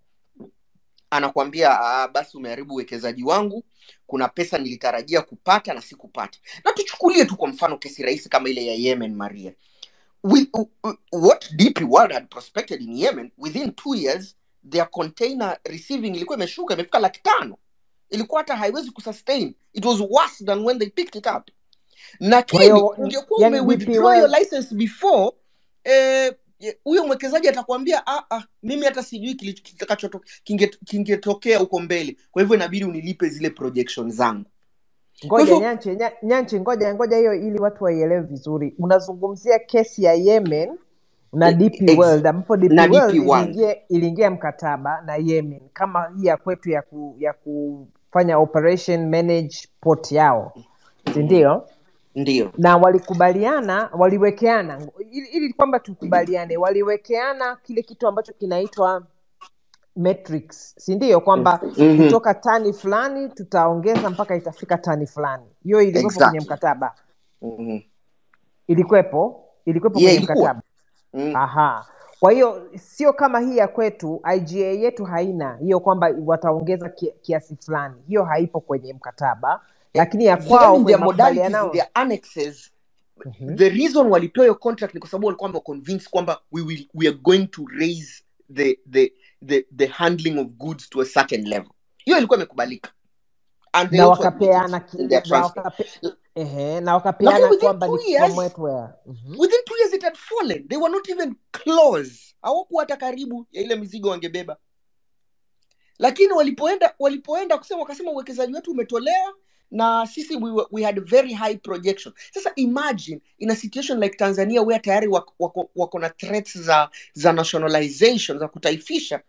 anakuambia basi umeharibu uwekezaji wangu, kuna pesa nilitarajia kupata na sikupata. Na tuchukulie tu kwa mfano kesi rahisi kama ile ya Yemen, Maria. What DP World had prospected in Yemen, within 2 years their container receiving ilikuwa imeshuka, imefika 500,000. Ilikuwa hata haiwezi kusustain. It was worse than when they picked it up. Na kile ungekuwa umewithdraw your license before, huyo mwekezaji atakwambia mimi hata sijui kingetokea huko mbele, kwa hivyo inabidi unilipe zile projections zangu. Ngoja hivyo Nyanche, ngoja hiyo ili watu waielewe vizuri. Unazungumzia kesi ya Yemen na DP World, ambapo DP na DP World World iliingia mkataba na Yemen kama hii ya kwetu ya kufanya operation manage port yao, si ndio? ndio Na waliwekeana ili kwamba tukubaliane, waliwekeana kile kitu ambacho kinaitwa metrics, si ndio? Kwamba kutoka tani fulani tutaongeza mpaka itafika tani fulani. Hiyo ilikuwepo kwenye exactly. mkataba. Ilikuwepo kwenye mkataba. Aha. Kwa hiyo sio kama hii ya kwetu, IGA yetu haina hiyo kwamba wataongeza kiasi fulani. Hiyo haipo kwenye mkataba, lakini ya kwao kwenye makubaliano, their annexes. The reason walipewa hiyo contract ni kwa sababu walikuwa convinced kwamba we are going to raise the handling of goods to a certain level. Hiyo ilikuwa imekubalika. And they na also wakapeana na wakapeana kwamba ni from where. Within 2 years it had fallen. They were not even close. Hawakuwa hata karibu ya ile mizigo wangebeba. Lakini walipoenda kusema, wakasema uwekezaji wetu umetolewa na sisi we had very high projection. Sasa imagine in a situation like Tanzania where tayari wako na threats za nationalization, za kutaifisha.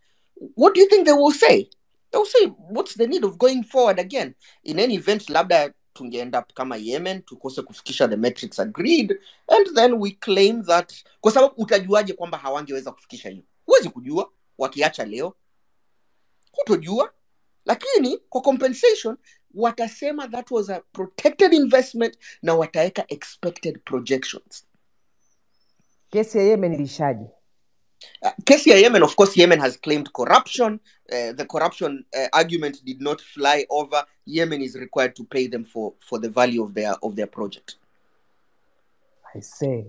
What do you think they will say? They will say, what's the need of going forward again? In any event, labda tungeend up kama Yemen, tukose kufikisha the metrics agreed, and then we claim that, kwa sababu utajuaje kwamba hawangeweza kufikisha hiyo? Huwezi kujua wakiacha leo, hutojua. Lakini kwa compensation watasema that was a protected investment na wataweka expected projections. Kesi ya Yemen ilishaje? Kesi ya Yemen, of course, Yemen has claimed corruption. The corruption argument did not fly over. Yemen is required to pay them for the value of their project. I say.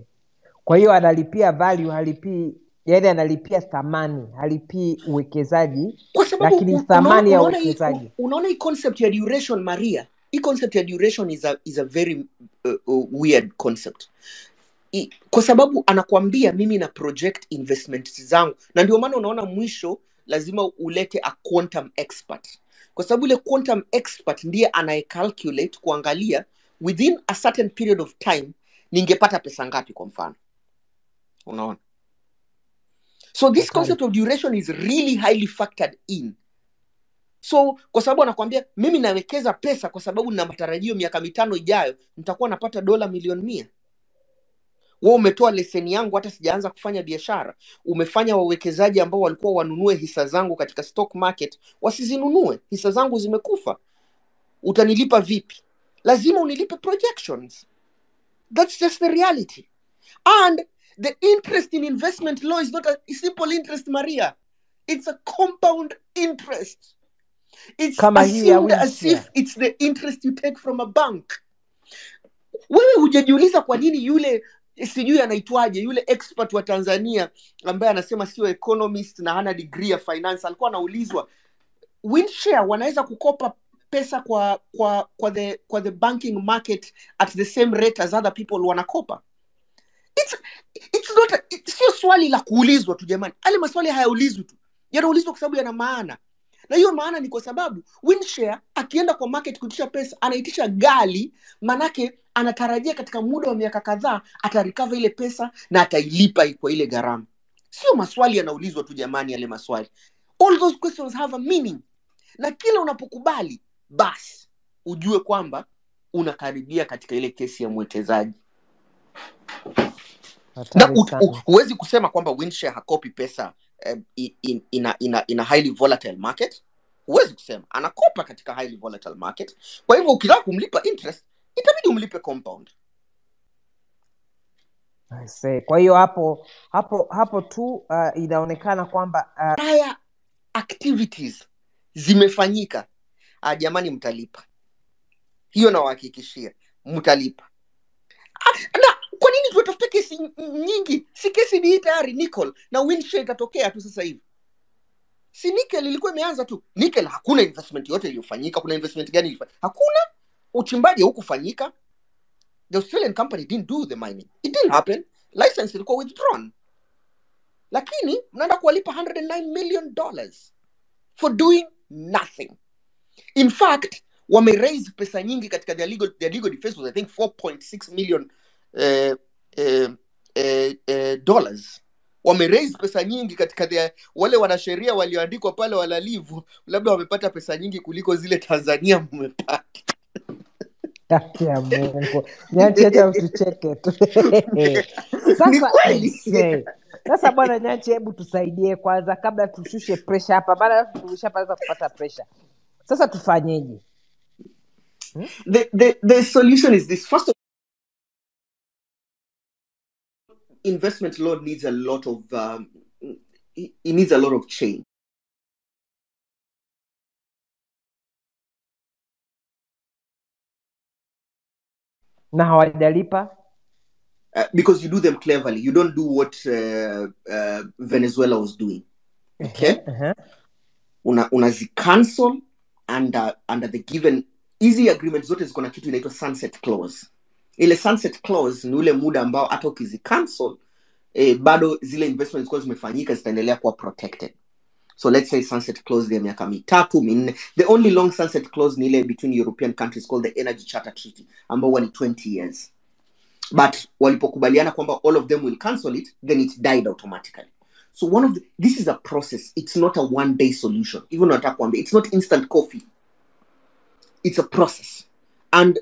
Kwa hiyo analipia value, halipii, yaani analipia thamani, halipii uwekezaji, lakini thamani ya uwekezaji. Unaona hii concept ya duration, Maria? Hii concept ya duration is a very weird concept. Kwa sababu anakuambia mimi na project investments zangu, na ndio maana unaona mwisho lazima ulete a quantum expert, kwa sababu ile quantum expert ndiye anayecalculate, kuangalia within a certain period of time ningepata pesa ngapi kwa mfano. Unaona? So this concept of duration is really highly factored in. So kwa sababu anakuambia mimi nawekeza pesa kwa sababu nina matarajio miaka 5 ijayo nitakuwa napata dola milioni 100. Wewe umetoa leseni yangu hata sijaanza kufanya biashara. Umefanya wawekezaji ambao walikuwa wanunue hisa zangu katika stock market wasizinunue. Hisa zangu zimekufa. Utanilipa vipi? Lazima unilipe projections. That's just the reality. And the interest in investment law is not a simple interest, Maria. It's a compound interest. It's assumed as if it's the interest you take from a bank. Wewe hujajiuliza kwa nini yule sijui anaitwaje yule expert wa Tanzania ambaye anasema sio economist na hana degree ya finance, alikuwa anaulizwa Windshare wanaweza kukopa pesa kwa the banking market at the same rate as other people wanakopa? It's not sio swali la kuulizwa tu jamani. Ale maswali hayaulizwi tu, yanaulizwa kwa sababu yana maana. Na hiyo maana ni kwa sababu Windshare akienda kwa market kuitisha pesa, anaitisha gali, manake anatarajia katika muda wa miaka kadhaa atarecover ile pesa na atailipa kwa ile gharama. Sio maswali yanaulizwa tu jamani, yale maswali. All those questions have a meaning. Na kila unapokubali, basi ujue kwamba unakaribia katika ile kesi ya mwekezaji. Na huwezi kusema kwamba Windshare hakopi pesa in a highly volatile market. Huwezi kusema anakopa katika highly volatile market. Kwa hivyo ukitaka kumlipa interest itabidi umlipe compound. I say. Kwa hiyo hapo tu inaonekana kwamba haya activities zimefanyika. Jamani, mtalipa. Hiyo nawahakikishia mtalipa. Na kwa nini tunatafuta kesi nyingi? Si kesi ni tayari nickel na Windshare itatokea tu sasa hivi. Si nickel ilikuwa imeanza tu. Nickel hakuna investment yote iliyofanyika. Kuna investment gani ilifanyika? Hakuna. Uchimbaji hukufanyika. The Australian company didn't do the mining. It didn't happen. License ilikuwa withdrawn. Lakini mnaenda kuwalipa $109 million for doing nothing. In fact, Wame raise pesa nyingi katika their legal defense was I think 4.6 million dollars. Wame raise pesa nyingi katika wale wanasheria walioandikwa pale walalivu, labda wamepata pesa nyingi kuliko zile Tanzania mmepata. Ya Mungu. Nyanchi acha utucheke tu. Sasa bwana Nyanchi, hebu tusaidie kwanza kabla tushushe pressure hapa. Bana tumeshapata kupata pressure. Sasa tufanyeje? The solution is this. First of all, investment law needs a lot of it needs a lot of change. Na hawajalipa? Because you do them cleverly. You don't do what Venezuela was doing. Okay? Unazi-cancel under the given easy agreement zote ziko na kitu inaitwa sunset clause. Ile sunset clause ni ule muda ambao hata ukizi-cancel bado zile investments kwa zimefanyika zitaendelea kuwa protected. So let's say sunset clause ya miaka 3, 4. The only long sunset clause ni ile between European countries called the Energy Charter Treaty ambao ni 20 years. But walipokubaliana kwamba all of them will cancel it, then it died automatically. So this is a process. It's not a one-day solution. Even it's not instant coffee. It's a process. And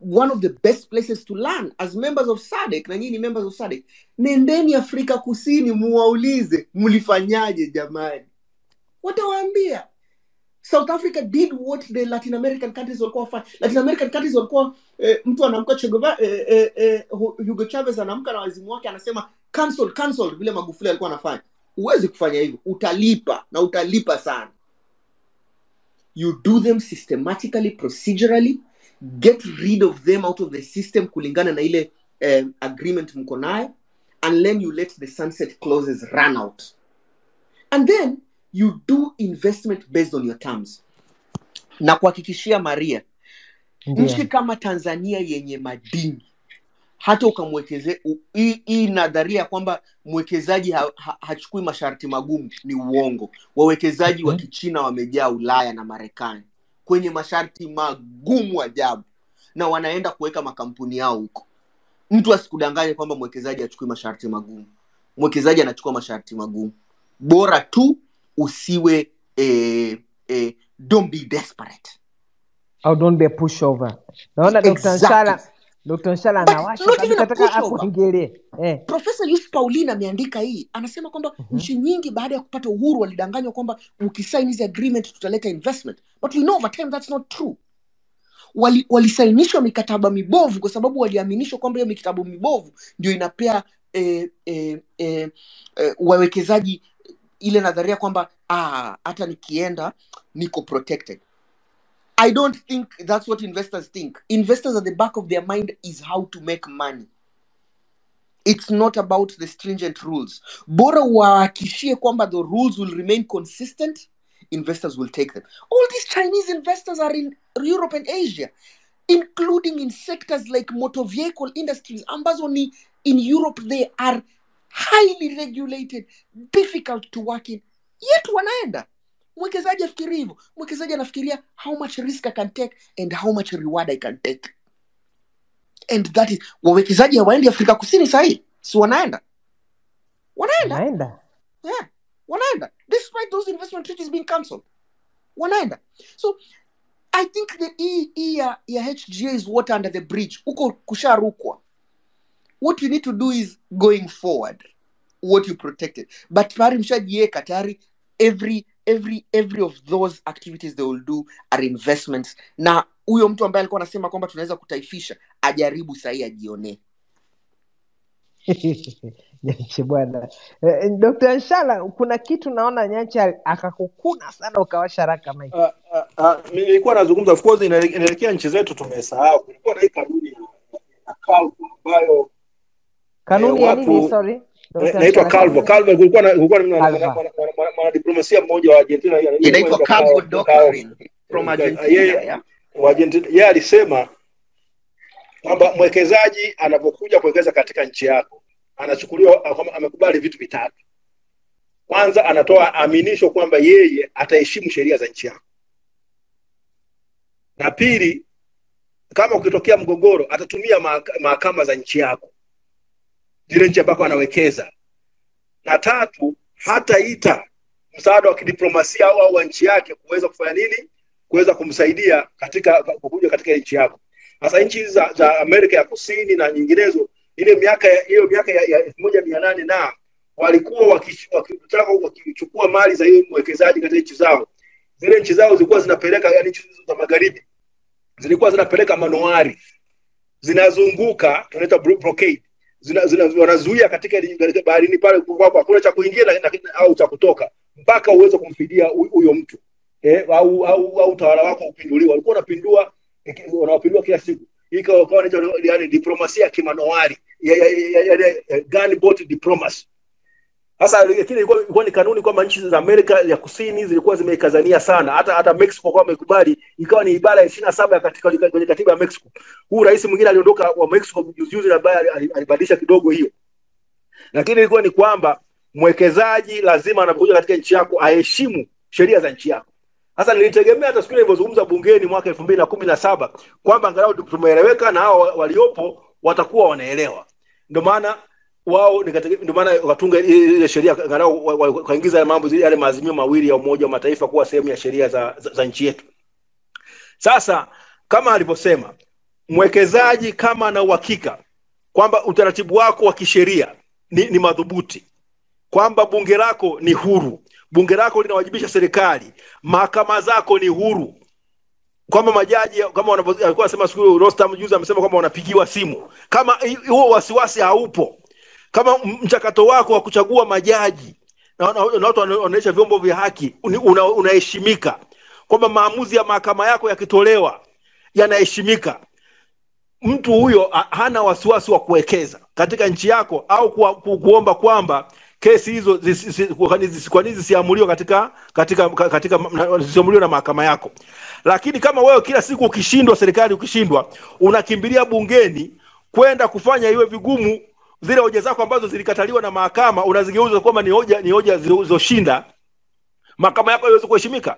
one of the best places to learn as members of SADC, na nyinyi members of SADC, nendeni Afrika Kusini muwaulize mlifanyaje jamani. Watawaambia. South Africa did what the Latin American countries walikuwa wafanya. Latin American countries walikuwa mtu anaamka Hugo Chavez anaamka na wazimu wake anasema cancel vile Magufuli alikuwa anafanya. Huwezi kufanya hivyo. Utalipa na utalipa sana. You do them systematically, procedurally, get rid of them out of the system kulingana na ile agreement mko nayo, and then you let the sunset clauses run out. And then you do investment based on your terms. Na kuhakikishia Maria, nchi kama Tanzania yenye madini, hata ukamwekeze hii nadharia kwamba mwekezaji hachukui masharti magumu ni uongo. Wawekezaji wa Kichina wamejaa Ulaya na Marekani kwenye masharti magumu ajabu, na wanaenda kuweka makampuni yao huko. Mtu asikudanganye kwamba mwekezaji hachukui masharti magumu. Mwekezaji anachukua masharti magumu. Bora tu usiwe don't be desperate. Or don't be a pushover. Naona Dr. Nshala anawasha kabisa nataka akuingilie. Professor Yusuf Paulina ameandika hii. Anasema kwamba nchi nyingi baada ya kupata uhuru walidanganywa kwamba ukisign hizi agreement tutaleta investment. But we know over time that's not true. Walisainishwa mikataba mibovu kwa sababu waliaminishwa kwamba hiyo mikataba mibovu ndio inapea wawekezaji ile nadharia kwamba hata nikienda niko protected. I don't think that's what investors think. Investors at the back of their mind is how to make money. It's not about the stringent rules. Bora wahakishie kwamba the rules will remain consistent, investors will take them. All these Chinese investors are in Europe and Asia, including in sectors like motor vehicle industries. Ambazo ni in Europe, they are highly regulated, difficult to work in. Yet wanaenda. Mwekezaji afikiri hivyo. Mwekezaji anafikiria how much risk I can take and how much reward I can take. And that is, wawekezaji hawaendi Afrika Kusini sahi. Si wanaenda? Wanaenda. Yeah, wanaenda. Despite those investment treaties being cancelled. Wanaenda. So, I think the ya HGA is water under the bridge. Uko kusharukwa. What you need to do is going forward. What you protected. But pari mshajieka tayari every of those activities they will do are investments. Na huyo mtu ambaye alikuwa anasema kwamba tunaweza kutaifisha ajaribu sahi ajione. Nyanchi bwana. Dr. Nshala, kuna kitu naona Nyanchi akakukuna sana ukawasha haraka mic. Nilikuwa nazungumza, of course inaelekea nchi zetu tumesahau. Kulikuwa na hii kanuni ya Calvo ambayo kanuni ya nini sorry? Inaitwa Calvo. Kulikuwa na diplomasia mmoja wa Argentina inaitwa Calvo Doctrine from Argentina. Wa Argentina yeye alisema kwamba mwekezaji anapokuja kuwekeza katika nchi yako anachukuliwa amekubali vitu vitatu. Kwanza, anatoa aminisho kwamba yeye ataheshimu sheria za nchi yako. Na pili, kama ukitokea mgogoro atatumia mahakama za nchi yako, zile nchi ambako anawekeza. Na tatu, hataita msaada wa kidiplomasia au wa nchi yake kuweza kufanya nini, kuweza kumsaidia katika kuja katika nchi yako. Sasa nchi za Amerika ya Kusini na nyinginezo, hiyo miaka ya 1800 na walikuwa wakitaka wakichukua mali za hiyo mwekezaji katika nchi zao. Zile nchi zao zilikuwa zinapeleka, yani nchi za magharibi zilikuwa zinapeleka manuari zinazunguka, tunaita blockade, wanazuia katika baharini pale, kwa hakuna cha kuingia au cha kutoka mpaka uweze kumfidia huyo mtu au utawala wako upinduliwa. Walikuwa wanapindua kila siku. Ikawa yani diplomasia kimanowari, gunboat diplomacy. Sasa lakini ilikuwa ni kanuni kwamba nchi za Amerika ya Kusini zilikuwa zimeikazania sana. Hata Mexico kwa amekubali, ikawa ni ibara ya 27 katika kwenye katiba ya Mexico. Huu rais mwingine aliondoka wa Mexico juzi na baadaye alibadilisha kidogo hiyo. Lakini ilikuwa ni kwamba mwekezaji lazima anapokuja katika nchi yako aheshimu sheria za nchi yako. Sasa nilitegemea hata siku nilipozungumza bungeni mwaka 2017 kwamba angalau tumeeleweka na hao waliopo watakuwa wanaelewa. Ndio maana wao ndio maana wakatunga ile sheria angalau kaingiza mambo zile yale maazimio mawili ya Umoja wa Mataifa kuwa sehemu ya sheria za nchi yetu. Sasa kama alivyosema, mwekezaji kama ana uhakika kwamba utaratibu wako wa kisheria ni madhubuti, kwamba bunge lako ni huru, bunge lako linawajibisha serikali, mahakama zako ni huru, kwamba majaji kama alikuwa anasema siku Rostam juzi amesema kwamba wanapigiwa simu, kama huo wasiwasi haupo, kama mchakato wako wa kuchagua majaji na watu wanaonyesha vyombo vya haki unaheshimika, kwamba maamuzi ya mahakama yako yakitolewa yanaheshimika, mtu huyo hana wasiwasi wa kuwekeza katika nchi yako au kuomba kwamba kesi hizo kwa nini zisiamuliwe katika zisiamuliwe na mahakama yako. Lakini kama wewe kila siku ukishindwa, serikali ukishindwa, unakimbilia bungeni kwenda kufanya iwe vigumu zile hoja zako ambazo zilikataliwa na mahakama, unazigeuza kwamba ni hoja zilizoshinda, mahakama yako haiwezi kuheshimika.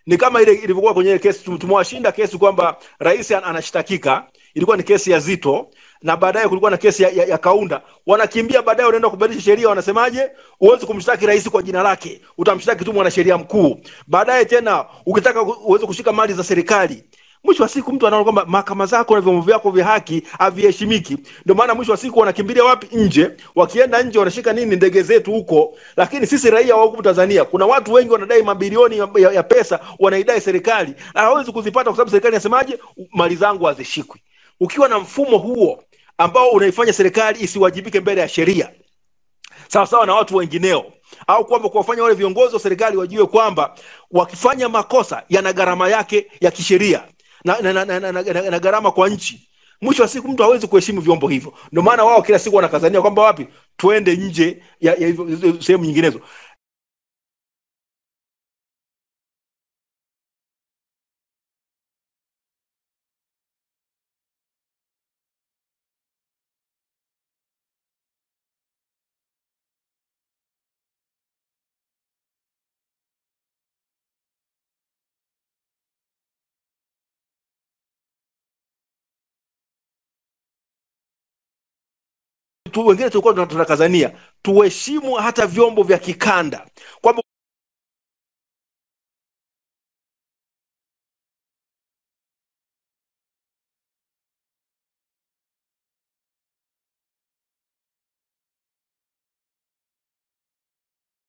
Ni kama ile ilivyokuwa kwenye kesi tumewashinda kesi kwamba rais anashtakika, ilikuwa ni kesi ya Zito, na baadaye kulikuwa na kesi ya Kaunda. Wanakimbia baadaye wanaenda kubadilisha sheria, wanasemaje, uweze kumshtaki rais kwa jina lake, utamshtaki tu mwanasheria mkuu. Baadaye tena ukitaka uweze kushika mali za serikali, mwisho wa siku mtu anaona kwamba mahakama zako na vyombo vyako vya haki haviheshimiki. Ndio maana mwisho wa siku wanakimbilia wapi? Nje. Wakienda nje wanashika nini? Ndege zetu huko. Lakini sisi raia wa huku Tanzania, kuna watu wengi wanadai mabilioni ya pesa, wanaidai serikali, hawezi kuzipata kwa sababu serikali inasemaje, mali zangu hazishikwi. Ukiwa na mfumo huo ambao unaifanya serikali isiwajibike mbele ya sheria sawa na watu wengineo, au kwamba kuwafanya wale viongozi wa serikali wajue kwamba wakifanya makosa yana gharama yake ya kisheria na gharama kwa nchi, mwisho wa siku mtu hawezi kuheshimu vyombo hivyo. Ndio maana wao kila siku wanakazania kwamba wapi, tuende nje ya sehemu nyinginezo. Wengine tulikuwa tunakazania tuheshimu hata vyombo vya kikanda, kwamba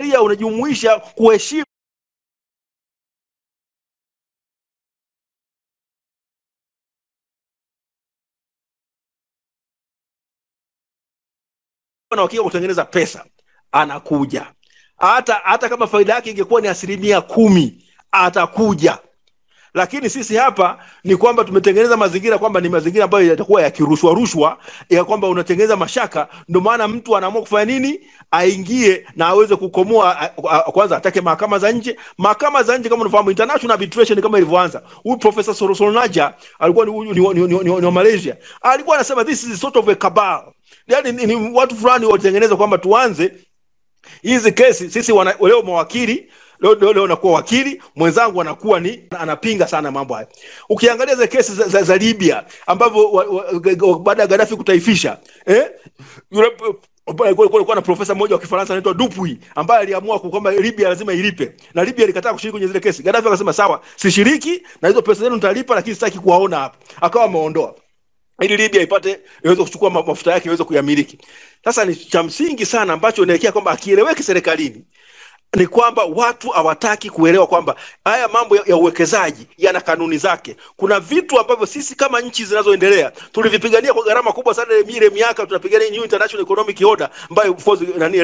sheria unajumuisha kuheshimu na wakia kutengeneza pesa anakuja, hata kama faida yake ingekuwa ni 10% atakuja. Lakini sisi hapa ni kwamba tumetengeneza mazingira kwamba ni mazingira ambayo yatakuwa yakirushwa ya kwamba unatengeneza mashaka. Ndio maana mtu anaamua kufanya nini, aingie na aweze kukomoa. Kwanza atake mahakama za nje kama unafahamu international arbitration kama ilivyoanza. Huyu Professor Soronaja alikuwa ni Malaysia, alikuwa anasema this is sort of a cabal, yani ni watu fulani watengeneza kwamba tuanze hizi kesi sisi leo mawakili leo nakuwa wakili, mwenzangu anakuwa ni anapinga sana mambo haya. Ukiangalia zile kesi za Libya ambavyo baada ya Gaddafi kutaifisha yule kulikuwa na profesa mmoja wa Kifaransa anaitwa Dupuy ambaye aliamua kwamba Libya lazima ilipe, na Libya ilikataa kushiriki kwenye zile kesi. Gaddafi akasema sawa, sishiriki na hizo pesa zenu nitalipa, lakini sitaki kuwaona hapa. Akawa ameondoa ili Libya iweze kuchukua mafuta yake iweze kuyamiliki. Sasa ni cha msingi sana ambacho inaelekea kwamba akieleweke serikalini ni kwamba watu hawataki kuelewa kwamba haya mambo ya uwekezaji yana kanuni zake. Kuna vitu ambavyo sisi kama nchi zinazoendelea tulivipigania kwa gharama kubwa sana ile miaka, tunapigania New International Economic Order ambayo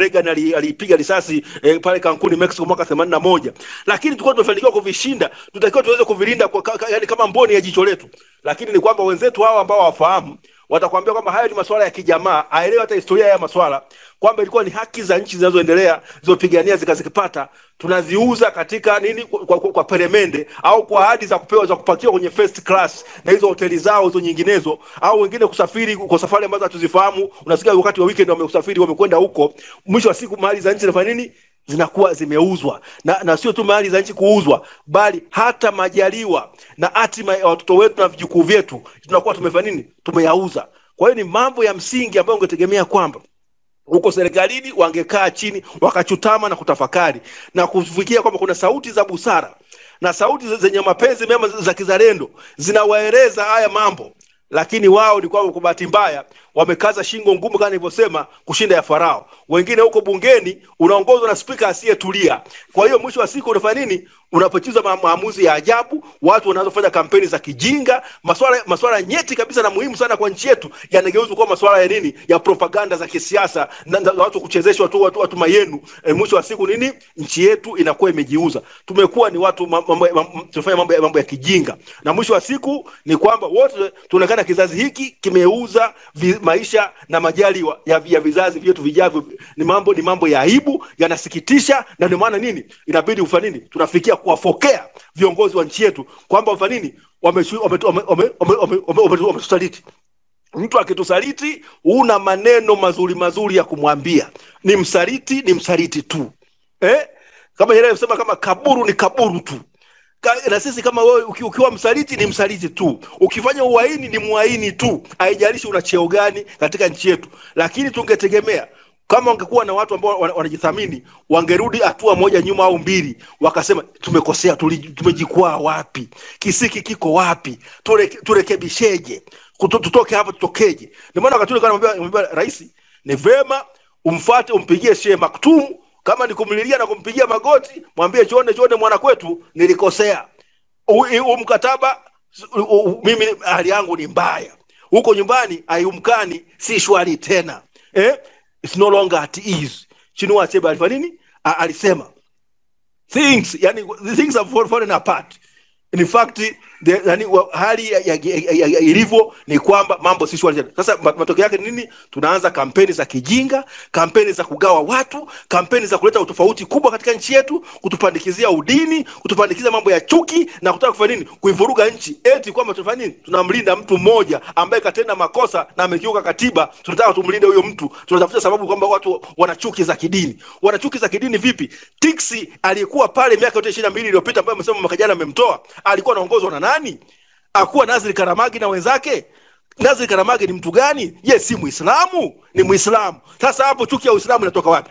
Reagan alipiga risasi pale Kampuni Mexico mwaka 81. Lakini tulikuwa tumefanikiwa kuvishinda, tutakiwa tuweze kuvilinda yani kama mboni ya jicho letu. Lakini ni kwamba wenzetu hao ambao hawafahamu watakwambia kwamba haya ni masuala ya kijamaa, aelewa hata historia ya masuala kwamba ilikuwa ni haki za nchi zinazoendelea zilizopigania zikazipata, tunaziuza katika nini kwa peremende au kwa ahadi za kupewa za kupakiwa kwenye first class na hizo hoteli zao hizo nyinginezo, au wengine kusafiri kwa safari ambazo hatuzifahamu. Unasikia wakati wa weekend wamekusafiri wamekwenda huko, mwisho wa siku mali za nchi zinafanya nini? Zinakuwa zimeuzwa. Na sio tu mali za nchi kuuzwa, bali hata majaliwa na hatima ya watoto wetu na vijukuu vyetu tunakuwa tumefanya nini? Tumeyauza. Kwa hiyo ni mambo ya msingi ambayo ungetegemea kwamba huko serikalini wangekaa chini wakachutama na kutafakari na kufikia kwamba kuna sauti za busara na sauti zenye mapenzi mema za kizalendo zinawaeleza haya mambo. Lakini wao ni kwa bahati mbaya wamekaza shingo ngumu kama nilivyosema kushinda ya Farao. Wengine huko bungeni unaongozwa na speaker asiyetulia. Kwa hiyo mwisho wa siku unafanya nini? Unapochiza maamuzi ya ajabu, watu wanazofanya kampeni za kijinga, masuala nyeti kabisa na muhimu sana kwa nchi yetu yanageuzwa kuwa masuala ya nini? Ya propaganda za kisiasa na watu kuchezeshwa tu watu mayenu. Mwisho wa siku nini? Nchi yetu inakuwa imejiuza. Tumekuwa ni watu tunafanya mambo ya kijinga. Na mwisho wa siku ni kwamba wote tunaonekana kizazi hiki kimeuza maisha na majaliwa ya vizazi vyetu vijavyo. Ni mambo ya aibu, yanasikitisha, na ndio maana nini? Inabidi ufanye nini? Tunafikia kuwafokea viongozi wa nchi yetu kwamba wafanye nini? Wametusaliti. Mtu akitusaliti una maneno mazuri ya kumwambia. Ni msaliti tu. Kama yeye anasema kama kaburu ni kaburu tu. Na sisi kama wewe ukiwa msaliti ni msaliti tu. Ukifanya uhaini ni muhaini tu. Haijalishi una cheo gani katika nchi yetu. Lakini tungetegemea kama wangekuwa na watu ambao wanajithamini, wangerudi hatua moja nyuma au mbili, wakasema tumekosea, tumejikwaa wapi? Kisiki kiko wapi? Turekebisheje? Tutoke hapa tutokeje? Ndio maana wakati ule kanamwambia rais, ni vema umfuate umpigie Sheikh Maktoum, kama ni kumlilia na kumpigia magoti, mwambie chone mwana kwetu nilikosea. Mkataba mimi hali yangu ni mbaya. Huko nyumbani hayumkani, si shwari tena. It's no longer at ease. Chinua Achebe alifanya nini? Alisema things have fallen apart. In fact hali ilivyo ni kwamba mambo si shwari. Sasa matokeo yake nini? Tunaanza kampeni za kijinga, kampeni za kugawa watu, kampeni za kuleta utofauti kubwa katika nchi yetu, kutupandikizia udini, kutupandikizia mambo ya chuki na kutaka kufanya nini? Kuivuruga nchi. Eti kwamba tunafanya nini? Tunamlinda mtu mmoja ambaye katenda makosa na amekiuka katiba. Tunataka tumlinde huyo mtu. Tunatafuta sababu kwamba watu wana chuki za kidini. Wana chuki za kidini vipi? Tiksi aliyekuwa pale miaka 22 iliyopita ambaye amesema mwaka jana amemtoa, alikuwa anaongozwa na nani? Akuwa Nazri Karamagi na wenzake. Nazri Karamagi ni mtu gani? Si Muislamu? Ni Muislamu. Sasa hapo chuki ya Uislamu inatoka wapi?